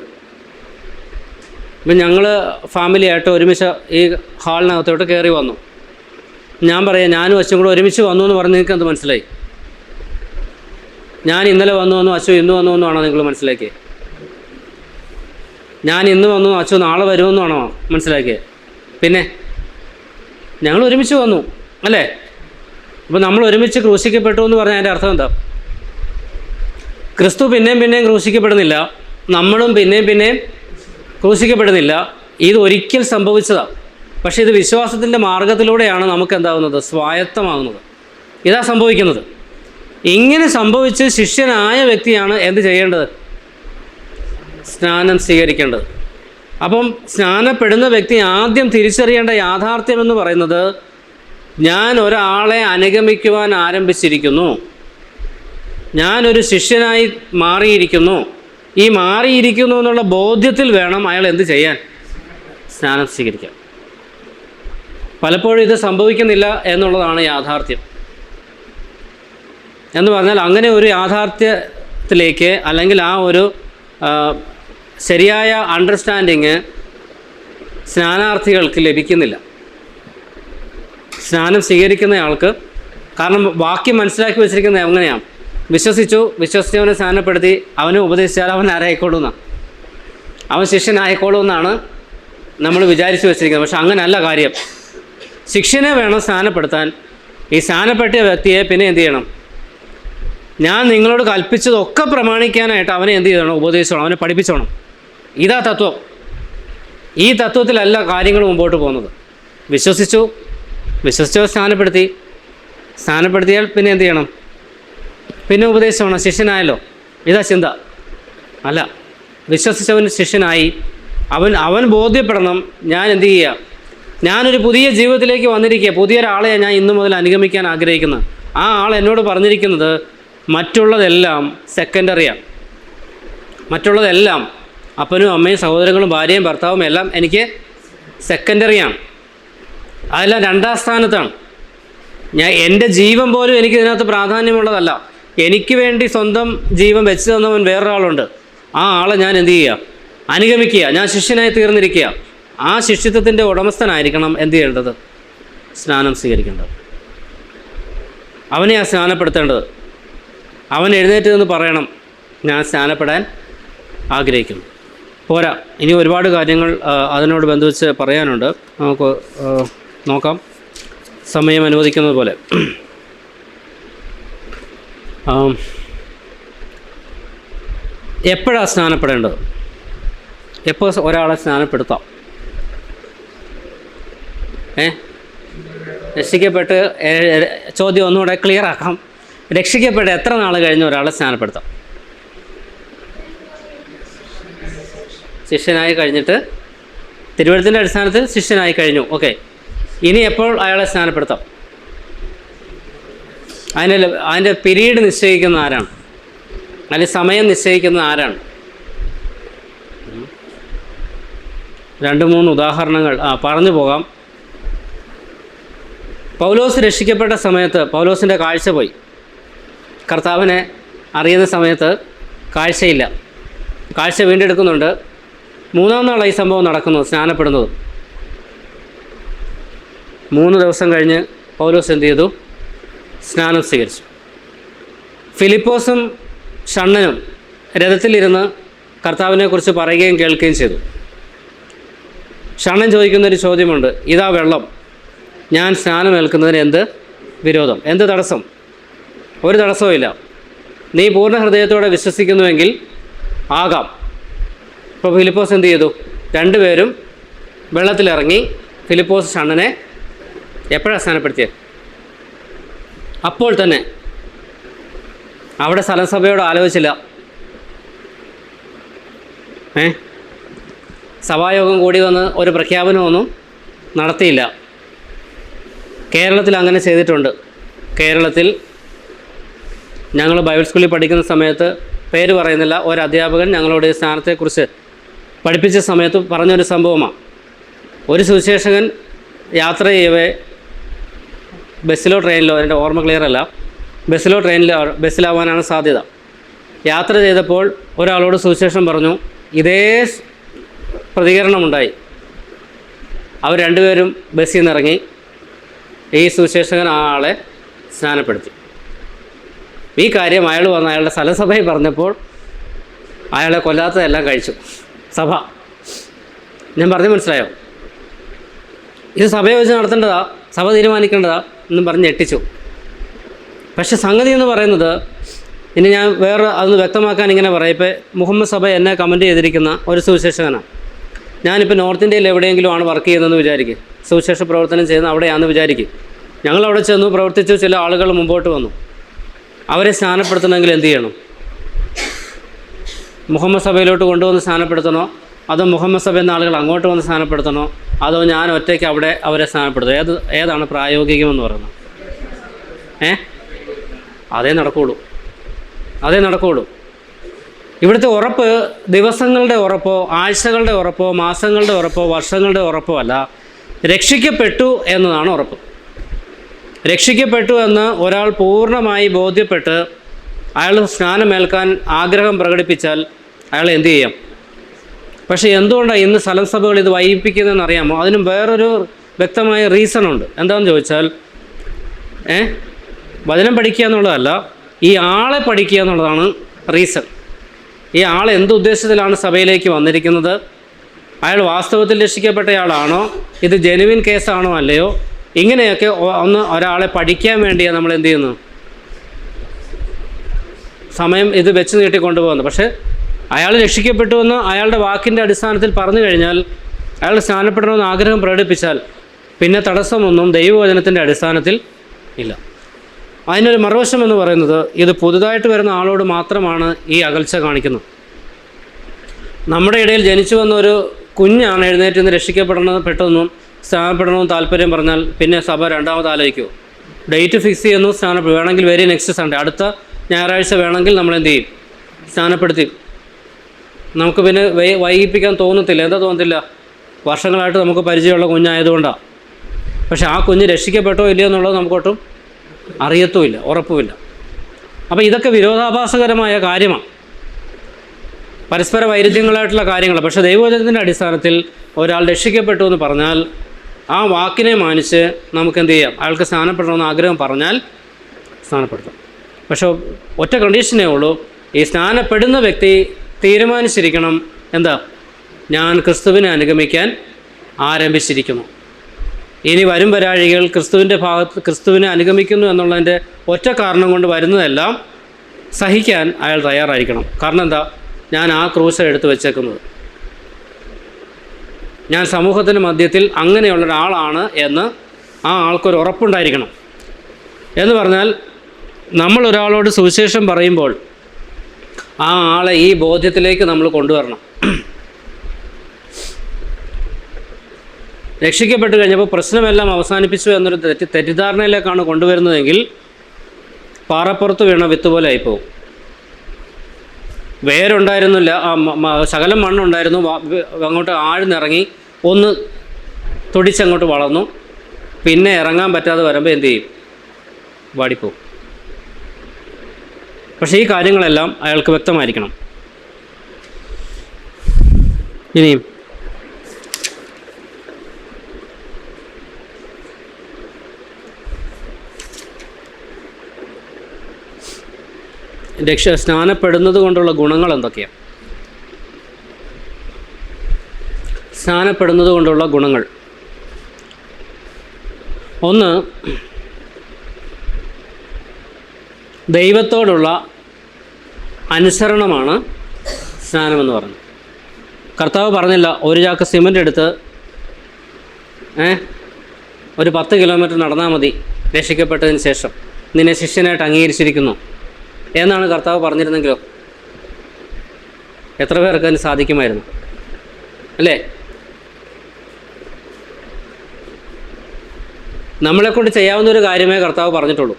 ഇപ്പം ഞങ്ങൾ ഫാമിലിയായിട്ട് ഒരുമിച്ച് ഈ ഹാളിനകത്തോട്ട് കയറി വന്നു. ഞാൻ പറയാം, ഞാനും അച്ഛനും കൂടെ ഒരുമിച്ച് വന്നു എന്ന് പറഞ്ഞ് നിങ്ങൾക്ക് എന്ത് മനസ്സിലായി? ഞാൻ ഇന്നലെ വന്നു വന്നു, അച്ഛൻ ഇന്ന് വന്നു എന്നാണോ നിങ്ങൾ മനസ്സിലാക്കിയത്? ഞാൻ ഇന്ന് വന്നു, അച്ഛൻ നാളെ വരുമെന്നാണോ മനസ്സിലാക്കിയത്? പിന്നെ ഞങ്ങൾ ഒരുമിച്ച് വന്നു അല്ലേ? അപ്പോൾ നമ്മൾ ഒരുമിച്ച് ക്രൂശിക്കപ്പെട്ടു എന്ന് പറഞ്ഞാൽ അതിൻ്റെ അർത്ഥം എന്താ? ക്രിസ്തു പിന്നെയും ക്രൂശിക്കപ്പെടുന്നില്ല, നമ്മളും പിന്നെയും ക്രൂശിക്കപ്പെടുന്നില്ല. ഇത് ഒരിക്കൽ സംഭവിച്ചതാണ്. പക്ഷേ ഇത് വിശ്വാസത്തിൻ്റെ മാർഗത്തിലൂടെയാണ് നമുക്ക് എന്താകുന്നത്? സ്വായത്തമാകുന്നത്. ഇതാ സംഭവിക്കുന്നത്. ഇങ്ങനെ സംഭവിച്ച് ശിഷ്യനായ വ്യക്തിയാണ് എന്ത് ചെയ്യേണ്ടത്? സ്നാനം സ്വീകരിക്കേണ്ടത്. അപ്പം സ്നാനപ്പെടുന്ന വ്യക്തി ആദ്യം തിരിച്ചറിയേണ്ട യാഥാർത്ഥ്യം എന്ന് പറയുന്നത്, ഞാൻ ഒരാളെ അനുഗമിക്കുവാൻ ആരംഭിച്ചിരിക്കുന്നു, ഞാനൊരു ശിഷ്യനായി മാറിയിരിക്കുന്നു. ഈ മാറിയിരിക്കുന്നു എന്നുള്ള ബോധ്യത്തിൽ വേണം അയാൾ എന്ത് ചെയ്യാൻ? സ്നാനം സ്വീകരിക്കാൻ. പലപ്പോഴും ഇത് സംഭവിക്കുന്നില്ല എന്നുള്ളതാണ് യാഥാർത്ഥ്യം. എന്ന് പറഞ്ഞാൽ അങ്ങനെ ഒരു യാഥാർത്ഥ്യത്തിലേക്ക്, അല്ലെങ്കിൽ ആ ഒരു ശരിയായ അണ്ടർസ്റ്റാൻഡിങ് സ്നാനാർത്ഥികൾക്ക് ലഭിക്കുന്നില്ല. സ്നാനം സ്വീകരിക്കുന്ന ആൾക്ക്. കാരണം വാക്യം മനസ്സിലാക്കി വെച്ചിരിക്കുന്നത് എങ്ങനെയാണ്? വിശ്വസിച്ചവനെ സ്നാനപ്പെടുത്തി അവനെ ഉപദേശിച്ചാൽ അവൻ ആരായിക്കോളൂന്നാണ്, അവൻ ശിഷ്യനായിക്കോളൂന്നാണ് നമ്മൾ വിചാരിച്ചു വെച്ചിരിക്കുന്നത്. പക്ഷെ അങ്ങനെയല്ല കാര്യം. ശിഷ്യനെ വേണം സ്നാനപ്പെടുത്താൻ. ഈ സ്നാനപ്പെടുത്തിയ വ്യക്തിയെ പിന്നെ എന്ത് ചെയ്യണം? ഞാൻ നിങ്ങളോട് കൽപ്പിച്ചതൊക്കെ പ്രമാണിക്കാനായിട്ട് അവനെ എന്ത് ചെയ്യണം? ഉപദേശിച്ചോണം, അവനെ പഠിപ്പിച്ചോണം. ഇതാ തത്വം. ഈ തത്വത്തിലല്ല കാര്യങ്ങൾ മുമ്പോട്ട് പോകുന്നത്. വിശ്വസിച്ചോ സ്നാനപ്പെടുത്തിയാൽ പിന്നെ എന്ത് ചെയ്യണം? പിന്നെ ഉപദേശിച്ചോണം, ശിഷ്യനായല്ലോ. ഇതാ ചിന്ത. അല്ല, വിശ്വസിച്ചവൻ ശിഷ്യനായി. അവൻ ബോധ്യപ്പെടണം, ഞാൻ എന്ത് ചെയ്യുക, ഞാനൊരു പുതിയ ജീവിതത്തിലേക്ക് വന്നിരിക്കുക, പുതിയൊരാളെ ഞാൻ ഇന്നു മുതൽ അനുഗമിക്കാൻ ആഗ്രഹിക്കുന്നത്. ആ ആൾ എന്നോട് പറഞ്ഞിരിക്കുന്നത് മറ്റുള്ളതെല്ലാം സെക്കൻഡറിയാണ്. മറ്റുള്ളതെല്ലാം അപ്പനും അമ്മയും സഹോദരങ്ങളും ഭാര്യയും ഭർത്താവും എല്ലാം എനിക്ക് സെക്കൻഡറിയാണ്, അതെല്ലാം രണ്ടാം സ്ഥാനത്താണ്. എൻ്റെ ജീവൻ പോലും എനിക്ക് ഇതിനകത്ത് പ്രാധാന്യമുള്ളതല്ല. എനിക്ക് വേണ്ടി സ്വന്തം ജീവൻ വെച്ച് തന്നവൻ വേറൊരാളുണ്ട്. ആ ആളെ ഞാൻ എന്ത് ചെയ്യുക, അനുഗമിക്കുക, ഞാൻ ശിഷ്യനായി തീർന്നിരിക്കുക. ആ ശിഷ്യത്വത്തിൻ്റെ ഉടമസ്ഥനായിരിക്കണം എന്ത് ചെയ്യേണ്ടത്, സ്നാനം സ്വീകരിക്കേണ്ടത്. അവനെ സ്നാനപ്പെടുത്തേണ്ടത്. അവൻ എഴുന്നേറ്റ് നിന്ന് പറയണം, ഞാൻ സ്നാനപ്പെടാൻ ആഗ്രഹിക്കുന്നു. പോരാ, ഇനി ഒരുപാട് കാര്യങ്ങൾ അതിനോട് ബന്ധിച്ച് പറയാനുണ്ട്. നമുക്ക് നോക്കാം, സമയം അനുവദിക്കുന്നത് പോലെ. എപ്പോഴാണ് സ്നാനപ്പെടേണ്ടത്? എപ്പോൾ ഒരാളെ സ്നാനപ്പെടുത്താം? രക്ഷിക്കപ്പെട്ട്, ചോദ്യം ഒന്നുകൂടെ ക്ലിയർ ആക്കാം, രക്ഷിക്കപ്പെട്ട് എത്ര നാൾ കഴിഞ്ഞ് ഒരാളെ സ്നാനപ്പെടുത്താം? ശിഷ്യനായി കഴിഞ്ഞിട്ട്, തിരുവഴുത്തിൻ്റെ അടിസ്ഥാനത്തിൽ ശിഷ്യനായി കഴിഞ്ഞു, ഓക്കെ. ഇനി എപ്പോൾ അയാളെ സ്നാനപ്പെടുത്താം? അതിൻ്റെ പീരീഡ് നിശ്ചയിക്കുന്ന ആരാണ്? അതിന് സമയം നിശ്ചയിക്കുന്ന ആരാണ്? 2-3 ഉദാഹരണങ്ങൾ പറഞ്ഞു പോകാം. പൗലോസ് രക്ഷിക്കപ്പെട്ട സമയത്ത് പൗലോസിൻ്റെ കാഴ്ച പോയി. കർത്താവിനെ അറിയുന്ന സമയത്ത് കാഴ്ചയില്ല, കാഴ്ച വീണ്ടെടുക്കുന്നുണ്ട്. 3-ാം നാളാണ് ഈ സംഭവം നടക്കുന്നത്, സ്നാനപ്പെടുന്നത്. 3 ദിവസം കഴിഞ്ഞ് പൗലോസ് എന്ത് ചെയ്തു? സ്നാനം സ്വീകരിച്ചു. ഫിലിപ്പോസും ഷണ്ണനും രഥത്തിലിരുന്ന് കർത്താവിനെക്കുറിച്ച് പറയുകയും കേൾക്കുകയും ചെയ്തു. ഷണ്ണൻ ചോദിക്കുന്നൊരു ചോദ്യമുണ്ട്, ഇതാ വെള്ളം, ഞാൻ സ്നാനമേൽക്കുന്നതിന് എന്ത് വിരോധം, എന്ത് തടസ്സം? ഒരു തടസ്സവും ഇല്ല. നീ പൂർണ്ണ ഹൃദയത്തോടെ വിശ്വസിക്കുന്നുവെങ്കിൽ ആകാം. ഇപ്പോൾ ഫിലിപ്പോസ് എന്ത് ചെയ്തു? 2 പേരും വെള്ളത്തിലിറങ്ങി. ഫിലിപ്പോസ് ഷണ്ണനെ എപ്പോഴാണ് സ്നാനപ്പെടുത്തിയത്? അപ്പോൾ തന്നെ. അവിടെ സ്ഥലസഭയോട് ആലോചിച്ചില്ല. സഭായോഗം കൂടി വന്ന് ഒരു പ്രഖ്യാപനമൊന്നും നടത്തിയില്ല. കേരളത്തിൽ അങ്ങനെ ചെയ്തിട്ടുണ്ട്. കേരളത്തിൽ ഞങ്ങൾ ബൈബിൾ സ്കൂളിൽ പഠിക്കുന്ന സമയത്ത്, പേര് പറയുന്നില്ല, ഒരു അധ്യാപകൻ ഞങ്ങളോട് ഈ സ്നാനത്തെക്കുറിച്ച് പഠിപ്പിച്ച സമയത്ത് പറഞ്ഞൊരു സംഭവമാണ്. ഒരു സുവിശേഷകൻ യാത്ര ചെയ്യവേ ബസ്സിലോ ട്രെയിനിലോ, എൻ്റെ ഓർമ്മ ക്ലിയർ അല്ല, ബസ്സിലാവാനാണ് സാധ്യത. യാത്ര ചെയ്തപ്പോൾ ഒരാളോട് സുവിശേഷം പറഞ്ഞു. ഇതേ പ്രതികരണമുണ്ടായി. അവർ 2 പേരും ബസ്സിൽ നിന്നിറങ്ങി. ഈ സുവിശേഷകൻ ആ ആളെ സ്നാനപ്പെടുത്തി. ഈ കാര്യം അയാൾ വന്ന് അയാളുടെ സ്ഥലസഭയിൽ പറഞ്ഞപ്പോൾ അയാളെ കൊല്ലാത്തതെല്ലാം കഴിച്ചു സഭ. ഞാൻ പറഞ്ഞു മനസ്സിലായോ? ഇത് സഭയെ വെച്ച് നടത്തേണ്ടതാ, സഭ തീരുമാനിക്കേണ്ടതാ എന്നും പറഞ്ഞ് ഞെട്ടിച്ചു. പക്ഷെ സംഗതി എന്ന് പറയുന്നത്, ഇനി ഞാൻ വേറെ അതൊന്ന് വ്യക്തമാക്കാൻ ഇങ്ങനെ പറയാം. ഇപ്പോൾ മുഹമ്മദ് സഭ എന്നെ കമൻറ്റ് ചെയ്തിരിക്കുന്ന ഒരു സുവിശേഷകനാണ്. ഞാനിപ്പോൾ നോർത്ത് ഇന്ത്യയിൽ എവിടെയെങ്കിലും ആണ് വർക്ക് ചെയ്യുന്നതെന്ന് വിചാരിക്കും, സുവിശേഷ പ്രവർത്തനം ചെയ്യുന്ന അവിടെയാണെന്ന് വിചാരിക്കും. ഞങ്ങളവിടെ ചെന്നു, പ്രവർത്തിച്ചു, ചില ആളുകൾ മുമ്പോട്ട് വന്നു. അവരെ സ്നാനപ്പെടുത്തണമെങ്കിൽ എന്ത് ചെയ്യണം? മുഹമ്മദ് സഭയിലോട്ട് കൊണ്ടുവന്ന് സ്നാനപ്പെടുത്തണോ, അതോ മുഹമ്മദ് സഭ എന്ന ആളുകൾ അങ്ങോട്ട് വന്ന് സ്നാനപ്പെടുത്തണോ, അതോ ഞാൻ ഒറ്റയ്ക്ക് അവിടെ അവരെ സ്നാനപ്പെടുത്തും? ഏതാണ് പ്രായോഗികമെന്ന് പറയുന്നത്? അതേ നടക്കുകയുള്ളൂ. ഇവിടുത്തെ ഉറപ്പ് ദിവസങ്ങളുടെ ഉറപ്പോ, ആഴ്ചകളുടെ ഉറപ്പോ, മാസങ്ങളുടെ ഉറപ്പോ, വർഷങ്ങളുടെ ഉറപ്പോ അല്ല. രക്ഷിക്കപ്പെട്ടു എന്നതാണ് ഉറപ്പ്. രക്ഷിക്കപ്പെട്ടു എന്ന് ഒരാൾ പൂർണ്ണമായി ബോധ്യപ്പെട്ട് അയാൾ സ്നാനമേൽക്കാൻ ആഗ്രഹം പ്രകടിപ്പിച്ചാൽ അയാൾ എന്തു ചെയ്യാം? പക്ഷേ എന്തുകൊണ്ടാണ് ഇന്ന് സ്ഥലം സഭകൾ ഇത് വൈകിപ്പിക്കുന്നതെന്ന് അറിയാമോ? അതിനും വേറൊരു വ്യക്തമായ റീസണുണ്ട്. എന്താണെന്ന് ചോദിച്ചാൽ, വചനം പഠിക്കുക എന്നുള്ളതല്ല, ഈ ആളെ പഠിക്കുക എന്നുള്ളതാണ് റീസൺ. ഈ ആൾ എന്ത് ഉദ്ദേശത്തിലാണ് സഭയിലേക്ക് വന്നിരിക്കുന്നത്? അയാൾ വാസ്തവത്തിൽ രക്ഷിക്കപ്പെട്ടയാളാണോ? ഇത് ജെനുവിൻ കേസാണോ അല്ലയോ? ഇങ്ങനെയൊക്കെ ഒരാളെ പഠിക്കാൻ വേണ്ടിയാണ് നമ്മൾ എന്ത് ചെയ്യുന്നു? സമയം ഇത് വെച്ച് നീട്ടിക്കൊണ്ടുപോകുന്നത്. പക്ഷേ അയാൾ രക്ഷിക്കപ്പെട്ടുവെന്ന് അയാളുടെ വാക്കിൻ്റെ അടിസ്ഥാനത്തിൽ പറഞ്ഞു കഴിഞ്ഞാൽ, അയാൾ സ്നാനപ്പെടണമെന്ന് ആഗ്രഹം പ്രകടിപ്പിച്ചാൽ പിന്നെ തടസ്സമൊന്നും ദൈവവചനത്തിൻ്റെ അടിസ്ഥാനത്തിൽ ഇല്ല. അതിനൊരു മറുവശം എന്ന് പറയുന്നത്, ഇത് പുതുതായിട്ട് വരുന്ന ആളോട് മാത്രമാണ് ഈ അകൽച്ച കാണിക്കുന്നത്. നമ്മുടെ ഇടയിൽ ജനിച്ചു വന്ന ഒരു കുഞ്ഞാണ് എഴുന്നേറ്റ് നിന്ന് രക്ഷിക്കപ്പെടണമെന്നും സ്നാനപ്പെടണമെന്ന് താല്പര്യം പറഞ്ഞാൽ പിന്നെ സഭ രണ്ടാമത് ആലോചിക്കുമോ? ഡേറ്റ് ഫിക്സ് ചെയ്യുന്നു, സ്നാനപ്പെടും. വേണമെങ്കിൽ വെരി നെക്സ്റ്റ് സൺഡേ, അടുത്ത ഞായറാഴ്ച വേണമെങ്കിൽ നമ്മൾ എന്ത് ചെയ്യും? സ്നാനപ്പെടുത്തി. നമുക്ക് പിന്നെ വൈകിപ്പിക്കാൻ തോന്നത്തില്ല. എന്താ തോന്നത്തില്ല? വർഷങ്ങളായിട്ട് നമുക്ക് പരിചയമുള്ള കുഞ്ഞായതുകൊണ്ടാണ്. പക്ഷെ ആ കുഞ്ഞ് രക്ഷിക്കപ്പെട്ടോ ഇല്ലയോ എന്നുള്ളത് നമുക്കൊട്ടും അറിയത്തുമില്ല, ഉറപ്പുമില്ല. അപ്പോൾ ഇതൊക്കെ വിരോധാഭാസകരമായ കാര്യമാണ്, പരസ്പര വൈരുദ്ധ്യങ്ങളായിട്ടുള്ള കാര്യങ്ങൾ. പക്ഷേ ദൈവവചനത്തിൻ്റെ അടിസ്ഥാനത്തിൽ ഒരാൾ രക്ഷിക്കപ്പെട്ടു എന്ന് പറഞ്ഞാൽ ആ വാക്കിനെ മാനിച്ച് നമുക്ക് എന്ത് ചെയ്യാം? അയാൾക്ക് സ്നാനപ്പെടണമെന്ന് ആഗ്രഹം പറഞ്ഞാൽ സ്നാനപ്പെടുത്താം. പക്ഷേ ഒറ്റ കണ്ടീഷനേ ഉള്ളൂ, ഈ സ്നാനപ്പെടുന്ന വ്യക്തി തീരുമാനിച്ചിരിക്കണം, എന്താ? ഞാൻ ക്രിസ്തുവിനെ അനുഗമിക്കാൻ ആരംഭിച്ചിരിക്കുന്നു. ഇനി വരും വരാഴികൾ ക്രിസ്തുവിനെ അനുഗമിക്കുന്നു എന്നുള്ളതിൻ്റെ ഒറ്റ കാരണം കൊണ്ട് വരുന്നതെല്ലാം സഹിക്കാൻ അയാൾ തയ്യാറായിരിക്കണം. കാരണം എന്താ? ഞാൻ ആ ക്രൂശ് എടുത്തു വെച്ചേക്കുന്നത്, ഞാൻ സമൂഹത്തിൻ്റെ മധ്യത്തിൽ അങ്ങനെയുള്ളൊരാളാണ് എന്ന് ആ ആൾക്കൊരു ഉറപ്പുണ്ടായിരിക്കണം. എന്ന് പറഞ്ഞാൽ നമ്മൾ ഒരാളോട് സുവിശേഷം പറയുമ്പോൾ ആ ആളെ ഈ ബോധ്യത്തിലേക്ക് നമ്മൾ കൊണ്ടുവരണം. രക്ഷിക്കപ്പെട്ട് കഴിഞ്ഞപ്പോൾ പ്രശ്നമെല്ലാം അവസാനിപ്പിച്ചു എന്നൊരു തെറ്റിദ്ധാരണയിലേക്കാണ് കൊണ്ടുവരുന്നതെങ്കിൽ പാറപ്പുറത്ത് വീണ വിത്ത് പോലെ ആയിപ്പോവും. വേരുണ്ടായിരുന്നില്ല, ശകലം മണ്ണുണ്ടായിരുന്നു, അങ്ങോട്ട് ആഴ്ന്നിറങ്ങി ഒന്ന് തൊടിച്ചങ്ങോട്ട് വളർന്നു, പിന്നെ ഇറങ്ങാൻ പറ്റാതെ വരുമ്പോൾ എന്ത് ചെയ്യും? വാടിപ്പോവും. പക്ഷേ ഈ കാര്യങ്ങളെല്ലാം അയാൾക്ക് വ്യക്തമായിരിക്കണം. ഇനിയും സ്നാനപ്പെടുന്നത് കൊണ്ടുള്ള ഗുണങ്ങൾ എന്തൊക്കെയാണ്? സ്നാനപ്പെടുന്നത് കൊണ്ടുള്ള ഗുണങ്ങൾ, ഒന്ന്, ദൈവത്തോടുള്ള അനുസരണമാണ് സ്നാനമെന്ന് പറഞ്ഞു. കർത്താവ് പറഞ്ഞില്ല ഒരു ചാക്ക് സിമൻ്റ് എടുത്ത് ഒരു 10 കിലോമീറ്റർ നടന്നാൽ മതി, രക്ഷിക്കപ്പെട്ടതിന് ശേഷം നിന്നെ ശിഷ്യനായിട്ട് അംഗീകരിച്ചിരിക്കുന്നു എന്നാണ് കർത്താവ് പറഞ്ഞിരുന്നെങ്കിലോ എത്ര പേർക്ക് അതിന് സാധിക്കുമായിരുന്നു? അല്ലേ? നമ്മളെക്കൊണ്ട് ചെയ്യാവുന്ന ഒരു കാര്യമേ കർത്താവ് പറഞ്ഞിട്ടുള്ളൂ.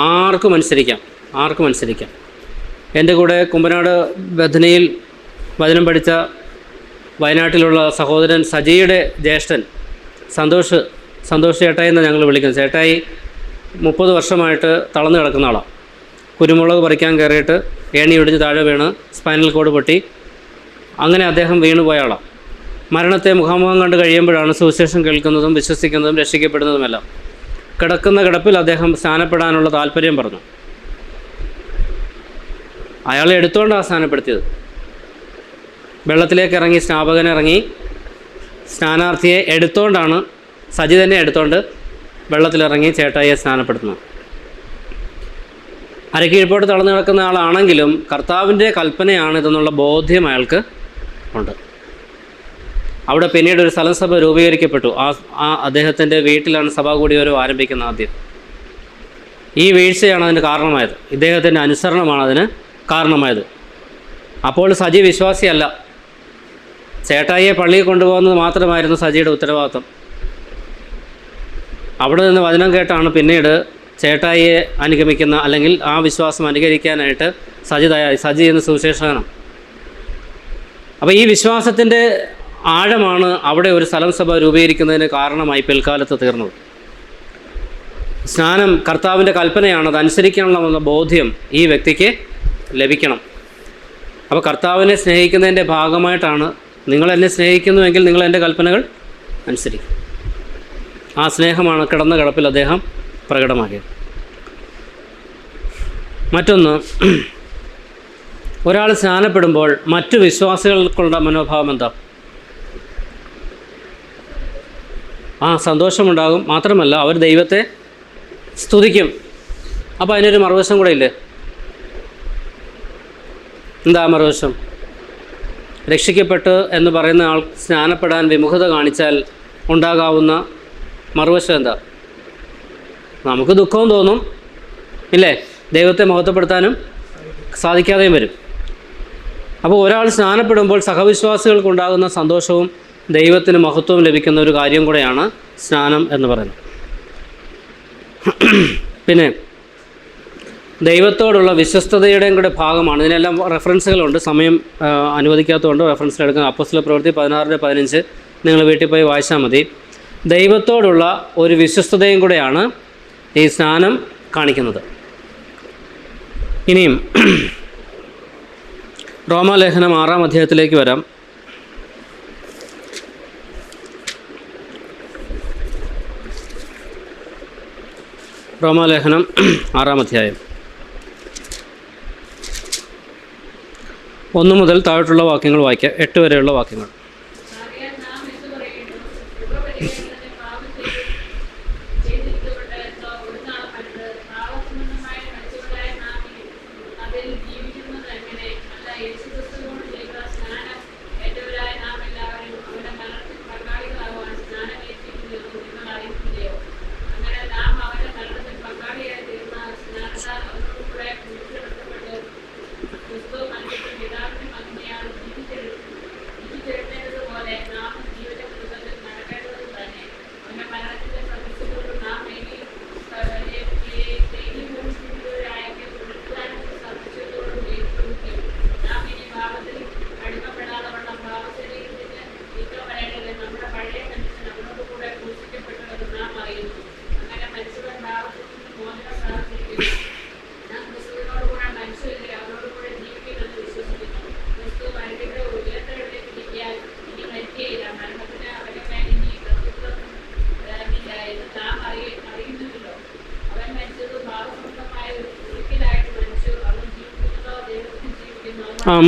ആർക്കും അനുസരിക്കാം. എൻ്റെ കൂടെ കുമ്പനാട് ബഥനിയിൽ വചനം പഠിച്ച വയനാട്ടിലുള്ള സഹോദരൻ സജിയുടെ ജ്യേഷ്ഠൻ സന്തോഷ് ചേട്ടായി എന്ന് ഞങ്ങൾ വിളിക്കുന്നത്. ചേട്ടായി 30 വർഷമായിട്ട് തളർന്നു കിടക്കുന്ന ആളാണ്. കുരുമുളക് പറിക്കാൻ കയറിയിട്ട് ഏണി ഒടിഞ്ഞ് താഴെ വീണ് സ്പൈനൽ കോഡ് പൊട്ടി, അങ്ങനെ അദ്ദേഹം വീണുപോയ ആളാണ്. മരണത്തെ മുഖാമുഖം കണ്ട് കഴിയുമ്പോഴാണ് സുവിശേഷം കേൾക്കുന്നതും വിശ്വസിക്കുന്നതും രക്ഷിക്കപ്പെടുന്നതുമെല്ലാം. കിടക്കുന്ന കിടപ്പിൽ അദ്ദേഹം സ്നാനപ്പെടാനുള്ള താല്പര്യം പറഞ്ഞു. അയാളെ എടുത്തുകൊണ്ടാണ് സ്നാനപ്പെടുത്തിയത്. വെള്ളത്തിലേക്ക് ഇറങ്ങി സ്നാപകനിറങ്ങി സ്നാനാർത്ഥിയെ എടുത്തുകൊണ്ടാണ്, സജി തന്നെ എടുത്തുകൊണ്ട് വെള്ളത്തിലിറങ്ങി ചേട്ടായിയെ സ്നാനപ്പെടുത്തുന്നത്. അരക്കീഴ്പോട്ട് തളർന്നു കിടക്കുന്ന ആളാണെങ്കിലും കർത്താവിൻ്റെ കൽപ്പനയാണിതെന്നുള്ള ബോധ്യം അയാൾക്ക് ഉണ്ട്. അവിടെ പിന്നീട് ഒരു സ്ഥലം സഭ രൂപീകരിക്കപ്പെട്ടു. അദ്ദേഹത്തിൻ്റെ വീട്ടിലാണ് സഭാകൂടിയോരോ ആരംഭിക്കുന്നത് ആദ്യം. ഈ വീഴ്ചയാണ് അതിന് കാരണമായത്, ഇദ്ദേഹത്തിൻ്റെ അനുസരണമാണ് അതിന് കാരണമായത്. അപ്പോൾ സജി വിശ്വാസിയല്ല, ചേട്ടായിയെ പള്ളിയിൽ കൊണ്ടുപോകുന്നത് മാത്രമായിരുന്നു സജിയുടെ ഉത്തരവാദിത്വം. അവിടെ നിന്ന് വചനം കേട്ടാണ് പിന്നീട് ചേട്ടായിയെ അനുഗമിക്കുന്ന, അല്ലെങ്കിൽ ആ വിശ്വാസം അനുകരിക്കാനായിട്ട് സജി എന്ന സുവിശേഷകനാണ്. അപ്പോൾ ഈ വിശ്വാസത്തിൻ്റെ ആഴമാണ് അവിടെ ഒരു സ്ഥലം സഭ രൂപീകരിക്കുന്നതിന് കാരണമായി പിൽക്കാലത്ത് തീർന്നത്. സ്നാനം കർത്താവിൻ്റെ കൽപ്പനയാണ്, അതനുസരിക്കണമെന്ന ബോധ്യം ഈ വ്യക്തിക്ക് ലഭിക്കണം. അപ്പോൾ കർത്താവിനെ സ്നേഹിക്കുന്നതിൻ്റെ ഭാഗമായിട്ടാണ്, നിങ്ങൾ എന്നെ സ്നേഹിക്കുന്നുവെങ്കിൽ നിങ്ങൾ എൻ്റെ കൽപ്പനകൾ അനുസരിക്കും. ആ സ്നേഹമാണ് കിടന്ന കിടപ്പിൽ അദ്ദേഹം പ്രകടമാക്കിയത്. മറ്റൊന്ന്, ഒരാൾ സ്നാനപ്പെടുമ്പോൾ മറ്റു വിശ്വാസികൾക്കുള്ള മനോഭാവം എന്താ? സന്തോഷമുണ്ടാകും. മാത്രമല്ല അവർ ദൈവത്തെ സ്തുതിക്കും. അപ്പോൾ അതിനൊരു മറുവശം കൂടെ ഇല്ലേ? എന്താ മറുവശം? രക്ഷിക്കപ്പെട്ട് എന്ന് പറയുന്ന ആൾ സ്നാനപ്പെടാൻ വിമുഖത കാണിച്ചാൽ ഉണ്ടാകാവുന്ന മറുവശം എന്താ? നമുക്ക് ദുഃഖവും തോന്നും, ഇല്ലേ? ദൈവത്തെ മഹത്വപ്പെടുത്താനും സാധിക്കാതെയും വരും. അപ്പോൾ ഒരാൾ സ്നാനപ്പെടുമ്പോൾ സഹവിശ്വാസികൾക്കുണ്ടാകുന്ന സന്തോഷവും ദൈവത്തിന് മഹത്വവും ലഭിക്കുന്ന ഒരു കാര്യം കൂടെയാണ് സ്നാനം എന്ന് പറയുന്നത്. പിന്നെ ദൈവത്തോടുള്ള വിശ്വസ്തതയുടെയും കൂടെ ഭാഗമാണ്. ഇതിനെല്ലാം റെഫറൻസുകളുണ്ട്, സമയം അനുവദിക്കാത്തതുകൊണ്ട് റെഫറൻസിൽ എടുക്കുന്ന അപ്പോസ്തല പ്രവൃത്തി 16:15 നിങ്ങൾ വീട്ടിൽ പോയി വായിച്ചാൽ മതി. ദൈവത്തോടുള്ള ഒരു വിശ്വസ്തതയും കൂടെയാണ് ഈ സ്നാനം കാണിക്കുന്നത്. ഇനിയും റോമാലേഖനം 6-ാം അധ്യായത്തിലേക്ക് വരാം. റോമാലേഖനം 6-ാം അധ്യായം 1 മുതൽ താഴോട്ടുള്ള വാക്യങ്ങൾ വായിക്കാം, 8 വരെയുള്ള വാക്യങ്ങൾ.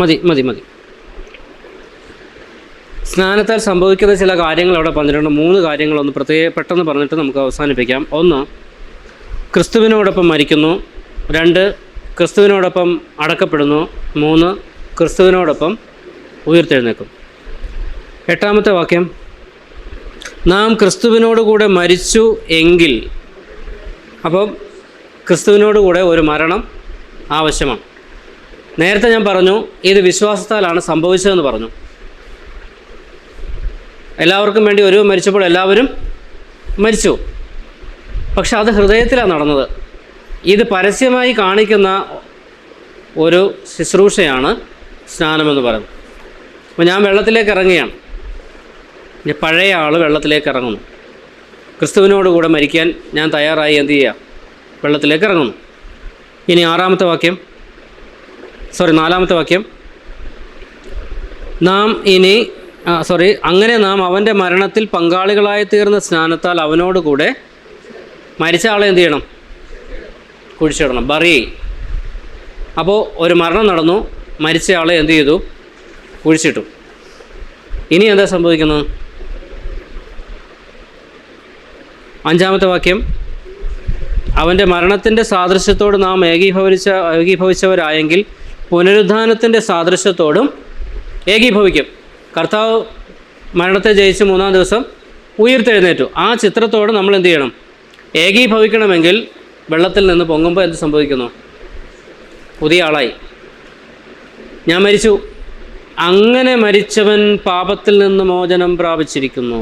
മതി. സ്നാനത്താൽ സംഭവിക്കുന്ന ചില കാര്യങ്ങൾ അവിടെ പറഞ്ഞിട്ടുണ്ട്. 3 കാര്യങ്ങളൊന്ന് പെട്ടെന്ന് പറഞ്ഞിട്ട് നമുക്ക് അവസാനിപ്പിക്കാം. 1, ക്രിസ്തുവിനോടൊപ്പം മരിക്കുന്നു. 2, ക്രിസ്തുവിനോടൊപ്പം അടക്കപ്പെടുന്നു. 3, ക്രിസ്തുവിനോടൊപ്പം ഉയർത്തെഴുന്നേക്കും. 8-ാമത്തെ വാക്യം, നാം ക്രിസ്തുവിനോടുകൂടെ മരിച്ചു എങ്കിൽ, അപ്പം ക്രിസ്തുവിനോടുകൂടെ ഒരു മരണം ആവശ്യമാണ്. നേരത്തെ ഞാൻ പറഞ്ഞു ഇത് വിശ്വാസത്താലാണ് സംഭവിച്ചതെന്ന് പറഞ്ഞു. എല്ലാവർക്കും വേണ്ടി ഒരുവൻ മരിച്ചപ്പോൾ എല്ലാവരും മരിച്ചു. പക്ഷെ അത് ഹൃദയത്തിലാണ് നടന്നത്. ഇത് പരസ്യമായി കാണിക്കുന്ന ഒരു ശുശ്രൂഷയാണ് സ്നാനമെന്ന് പറയുന്നത്. അപ്പോൾ ഞാൻ വെള്ളത്തിലേക്ക് ഇറങ്ങുകയാണ്, പഴയ ആൾ വെള്ളത്തിലേക്ക് ഇറങ്ങുന്നു. ക്രിസ്തുവിനോടുകൂടെ മരിക്കാൻ ഞാൻ തയ്യാറായി എന്ത് ചെയ്യുക? വെള്ളത്തിലേക്ക് ഇറങ്ങുന്നു. ഇനി 4-ാമത്തെ വാക്യം, അങ്ങനെ നാം അവൻ്റെ മരണത്തിൽ പങ്കാളികളായി തീർന്ന സ്നാനത്താൽ അവനോടുകൂടെ മരിച്ച ആളെ എന്ത് ചെയ്യണം? കുഴിച്ചിടണം, ബറി. അപ്പോൾ ഒരു മരണം നടന്നു, മരിച്ച ആളെ എന്ത് ചെയ്തു? കുഴിച്ചിട്ടു. ഇനി എന്താ സംഭവിക്കുന്നത്? 5-ാമത്തെ വാക്യം, അവൻ്റെ മരണത്തിൻ്റെ സാദൃശ്യത്തോട് നാം ഏകീഭവിച്ചവരായെങ്കിൽ പുനരുദ്ധാനത്തിൻ്റെ സാദൃശ്യത്തോടും ഏകീഭവിക്കും. കർത്താവ് മരണത്തെ ജയിച്ച് 3-ാം ദിവസം ഉയർത്തെഴുന്നേറ്റു. ആ ചിത്രത്തോട് നമ്മൾ എന്ത് ചെയ്യണം? ഏകീഭവിക്കണമെങ്കിൽ വെള്ളത്തിൽ നിന്ന് പൊങ്ങുമ്പോൾ എന്ത് സംഭവിക്കുന്നു? പുതിയ ആളായി. ഞാൻ മരിച്ചു. അങ്ങനെ മരിച്ചവൻ പാപത്തിൽ നിന്ന് മോചനം പ്രാപിച്ചിരിക്കുന്നു.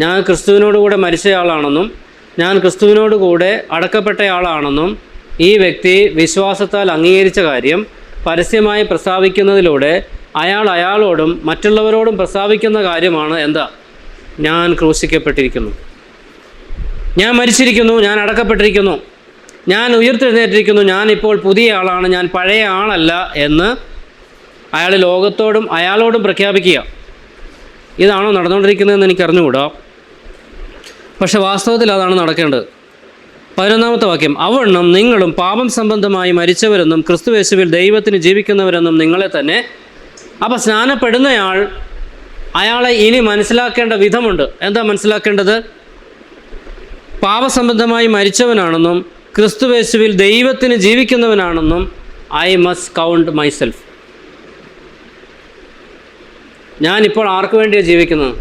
ഞാൻ ക്രിസ്തുവിനോടുകൂടെ മരിച്ചയാളാണെന്നും ഞാൻ ക്രിസ്തുവിനോടുകൂടെ അടക്കപ്പെട്ടയാളാണെന്നും ഈ വ്യക്തി വിശ്വാസത്താൽ അംഗീകരിച്ച കാര്യം പരസ്യമായി പ്രസ്താവിക്കുന്നതിലൂടെ അയാളോടും മറ്റുള്ളവരോടും പ്രസ്താവിക്കുന്ന കാര്യമാണ് എന്താ? ഞാൻ ക്രൂശിക്കപ്പെട്ടിരിക്കുന്നു, ഞാൻ മരിച്ചിരിക്കുന്നു, ഞാൻ അടക്കപ്പെട്ടിരിക്കുന്നു, ഞാൻ ഉയർത്തെഴുന്നേറ്റിരിക്കുന്നു, ഞാനിപ്പോൾ പുതിയ ആളാണ്, ഞാൻ പഴയ ആളല്ല എന്ന് അയാൾ ലോകത്തോടും അയാളോടും പ്രഖ്യാപിക്കുക. ഇതാണോ നടന്നുകൊണ്ടിരിക്കുന്നതെന്ന് എനിക്കറിഞ്ഞുകൂടാ. പക്ഷെ വാസ്തവത്തിൽ അതാണ് നടക്കേണ്ടത്. 11-ാമത്തെ വാക്യം, അവണ്ണം നിങ്ങളും പാപം സംബന്ധമായി മരിച്ചവരെന്നും ക്രിസ്തുയേശുവിൽ ദൈവത്തിന് ജീവിക്കുന്നവരെന്നും നിങ്ങളെ തന്നെ. അപ്പോൾ സ്നാനപ്പെടുന്നയാൾ അയാളെ ഇനി മനസ്സിലാക്കേണ്ട വിധമുണ്ട്. എന്താ മനസ്സിലാക്കേണ്ടത്? പാപസംബന്ധമായി മരിച്ചവനാണെന്നും ക്രിസ്തുയേശുവിൽ ദൈവത്തിന് ജീവിക്കുന്നവനാണെന്നും ഐ മസ്റ്റ് കൗണ്ട് മൈസെൽഫ്. ഞാനിപ്പോൾ ആർക്ക് വേണ്ടിയാണ് ജീവിക്കുന്നത്?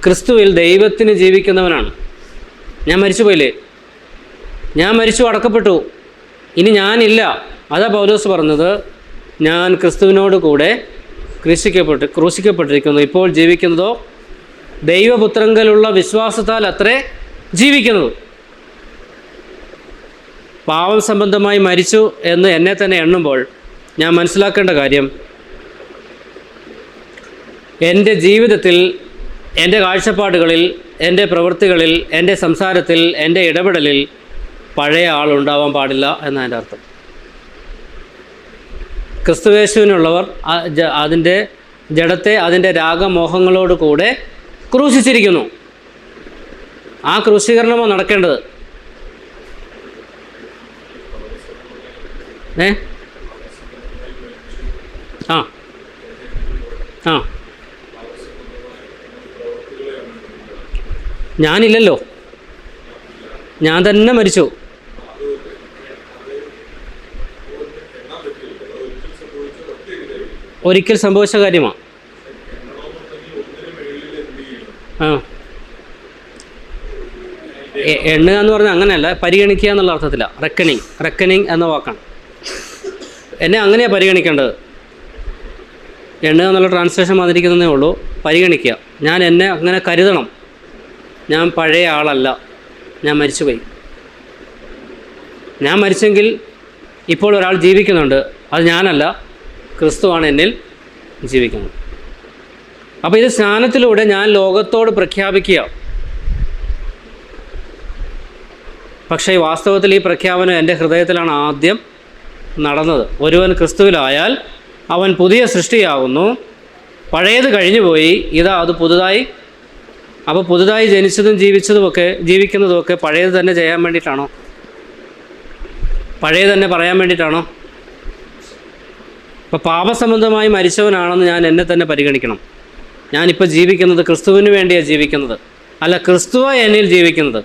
ക്രിസ്തുവിൽ ദൈവത്തിന് ജീവിക്കുന്നവനാണ്. ഞാൻ മരിച്ചു പോയില്ലേ? ഞാൻ മരിച്ചു, അടക്കപ്പെട്ടു, ഇനി ഞാനില്ല. അതാ പൗലോസ് പറഞ്ഞത്, ഞാൻ ക്രിസ്തുവിനോട് കൂടെ ക്രൂശിക്കപ്പെട്ടിരിക്കുന്നു. ഇപ്പോൾ ജീവിക്കുന്നതോ ദൈവപുത്രങ്കലുള്ള വിശ്വാസത്താൽ അത്രേ ജീവിക്കുന്നത്. പാവം സംബന്ധമായി മരിച്ചു എന്ന് എന്നെ തന്നെ എണ്ണുമ്പോൾ ഞാൻ മനസ്സിലാക്കേണ്ട കാര്യം, എൻ്റെ ജീവിതത്തിൽ, എൻ്റെ കാഴ്ചപ്പാടുകളിൽ, എൻ്റെ പ്രവൃത്തികളിൽ, എൻ്റെ സംസാരത്തിൽ, എൻ്റെ ഇടപെടലിൽ പഴയ ആളുണ്ടാവാൻ പാടില്ല എന്നതിൻ്റെ അർത്ഥം. ക്രിസ്തുവേശുവിനുള്ളവർ അതിൻ്റെ ജഡത്തെ അതിൻ്റെ രാഗമോഹങ്ങളോട് കൂടെ ക്രൂശിച്ചിരിക്കുന്നു. ആ ക്രൂശീകരണമാണ് നടക്കേണ്ടത്. ആ ആ ഞാനില്ലല്ലോ, ഞാൻ തന്നെ മരിച്ചു. ഒരിക്കൽ സംഭവിച്ച കാര്യമാണ്. ആ എണ്ണുക എന്ന് പറഞ്ഞാൽ അങ്ങനെയല്ല, പരിഗണിക്കുക എന്നുള്ള അർത്ഥത്തിലാണ്. റെക്കണിങ് എന്ന വാക്കാണ്. എന്നെ അങ്ങനെയാണ് പരിഗണിക്കേണ്ടത്. എണ്ണുക എന്നുള്ള ട്രാൻസ്ലേഷൻ വന്നിരിക്കുന്നതേ ഉള്ളൂ. പരിഗണിക്കുക, ഞാൻ എന്നെ അങ്ങനെ കരുതണം. ഞാൻ പഴയ ആളല്ല, ഞാൻ മരിച്ചുപോയി. ഞാൻ മരിച്ചെങ്കിൽ ഇപ്പോൾ ഒരാൾ ജീവിക്കുന്നുണ്ട്, അത് ഞാനല്ല, ക്രിസ്തുവാണ് എന്നിൽ ജീവിക്കുന്നത്. അപ്പോൾ ഇത് സ്നാനത്തിലൂടെ ഞാൻ ലോകത്തോട് പ്രഖ്യാപിക്കുക. പക്ഷേ വാസ്തവത്തിൽ ഈ പ്രഖ്യാപനം എൻ്റെ ഹൃദയത്തിലാണ് ആദ്യം നടന്നത്. ഒരുവൻ ക്രിസ്തുവിലായാൽ അവൻ പുതിയ സൃഷ്ടിയാകുന്നു, പഴയത് കഴിഞ്ഞുപോയി, ഇതാ അത് പുതുതായി. അപ്പോൾ പുതുതായി ജനിച്ചതും ജീവിക്കുന്നതുമൊക്കെ പഴയത് തന്നെ ചെയ്യാൻ വേണ്ടിയിട്ടാണോ? പഴയത് തന്നെ പറയാൻ വേണ്ടിയിട്ടാണോ? അപ്പോൾ പാപസംബന്ധമായി മരിച്ചവനാണെന്ന് ഞാൻ എന്നെ തന്നെ പരിഗണിക്കണം. ഞാനിപ്പോൾ ജീവിക്കുന്നത് ക്രിസ്തുവിന് വേണ്ടിയാണ് ജീവിക്കുന്നത്, അല്ല ക്രിസ്തുവാണ് എന്നിൽ ജീവിക്കുന്നത്.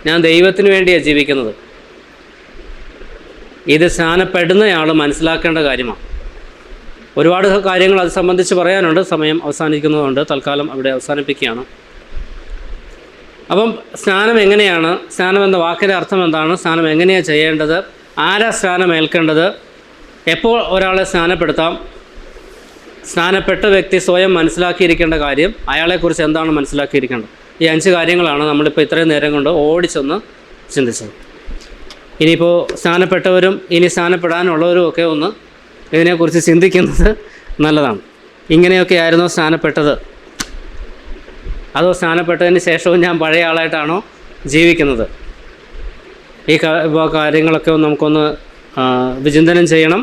ഞാൻ ദൈവത്തിന് വേണ്ടിയാണ് ജീവിക്കുന്നത്. ഇത് സ്നാനപ്പെടുന്നയാൾ മനസ്സിലാക്കേണ്ട കാര്യമാണ്. ഒരുപാട് കാര്യങ്ങൾ അത് സംബന്ധിച്ച് പറയാനുണ്ട്. സമയം അവസാനിക്കുന്നതുകൊണ്ട് തൽക്കാലം അവിടെ അവസാനിപ്പിക്കുകയാണ്. അപ്പം സ്നാനം എങ്ങനെയാണ്? സ്നാനം എന്ന വാക്കിൻ്റെ അർത്ഥം എന്താണ്? സ്നാനം എങ്ങനെയാണ് ചെയ്യേണ്ടത്? ആരാ സ്നാനം ഏൽക്കേണ്ടത്? എപ്പോൾ ഒരാളെ സ്നാനപ്പെടുത്താം? സ്നാനപ്പെട്ട വ്യക്തി സ്വയം മനസ്സിലാക്കിയിരിക്കേണ്ട കാര്യം, അയാളെക്കുറിച്ച് എന്താണ് മനസ്സിലാക്കിയിരിക്കേണ്ടത്? ഈ 5 കാര്യങ്ങളാണ് നമ്മളിപ്പോൾ ഇത്രയും നേരം കൊണ്ട് ഓടിച്ചൊന്ന് ചിന്തിച്ചത്. ഇനിയിപ്പോൾ സ്നാനപ്പെട്ടവരും ഇനി സ്നാനപ്പെടാനുള്ളവരും ഒക്കെ ഒന്ന് ഇതിനെക്കുറിച്ച് ചിന്തിക്കുന്നത് നല്ലതാണ്. ഇങ്ങനെയൊക്കെ ആയിരുന്നോ സ്നാനപ്പെട്ടത്? അതോ സ്നാനപ്പെട്ടതിന് ശേഷവും ഞാൻ പഴയ ആളായിട്ടാണോ ജീവിക്കുന്നത്? ഈ കാര്യങ്ങളൊക്കെ നമുക്കൊന്ന് വിചിന്തനം ചെയ്യണം.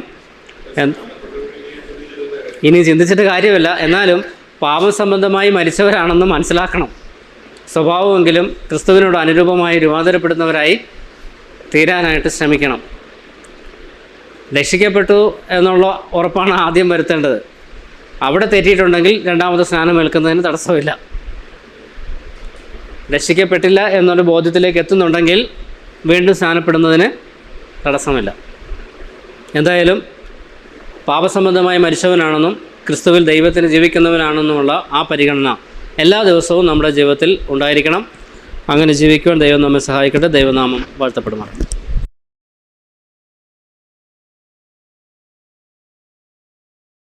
ഇനി ചിന്തിച്ചിട്ട് കാര്യമില്ല. എന്നാലും പാപം സംബന്ധമായി മരിച്ചവരാണെന്ന് മനസ്സിലാക്കണം. സ്വഭാവമെങ്കിലും ക്രിസ്തുവിനോട് അനുരൂപമായി രൂപാന്തരപ്പെടുന്നവരായി തീരാനായിട്ട് ശ്രമിക്കണം. രക്ഷിക്കപ്പെട്ടു എന്നുള്ള ഉറപ്പാണ് ആദ്യം വരുത്തേണ്ടത്. അവിടെ തെറ്റിയിട്ടുണ്ടെങ്കിൽ രണ്ടാമത് സ്നാനം ഏൽക്കുന്നതിന് തടസ്സമില്ല. രക്ഷിക്കപ്പെട്ടില്ല എന്നൊരു ബോധ്യത്തിലേക്ക് എത്തുന്നുണ്ടെങ്കിൽ വീണ്ടും സ്നാനപ്പെടുന്നതിന് തടസ്സമില്ല. എന്തായാലും പാപസംബന്ധമായി മരിച്ചവനാണെന്നും ക്രിസ്തുവിൽ ദൈവത്തിന് ജീവിക്കുന്നവനാണെന്നുമുള്ള ആ പരിഗണന എല്ലാ ദിവസവും നമ്മുടെ ജീവിതത്തിൽ ഉണ്ടായിരിക്കണം. അങ്ങനെ ജീവിക്കുവാൻ ദൈവം നമ്മെ സഹായിക്കട്ടെ. ദൈവനാമം വാഴ്ത്തപ്പെടുമാറാകട്ടെ.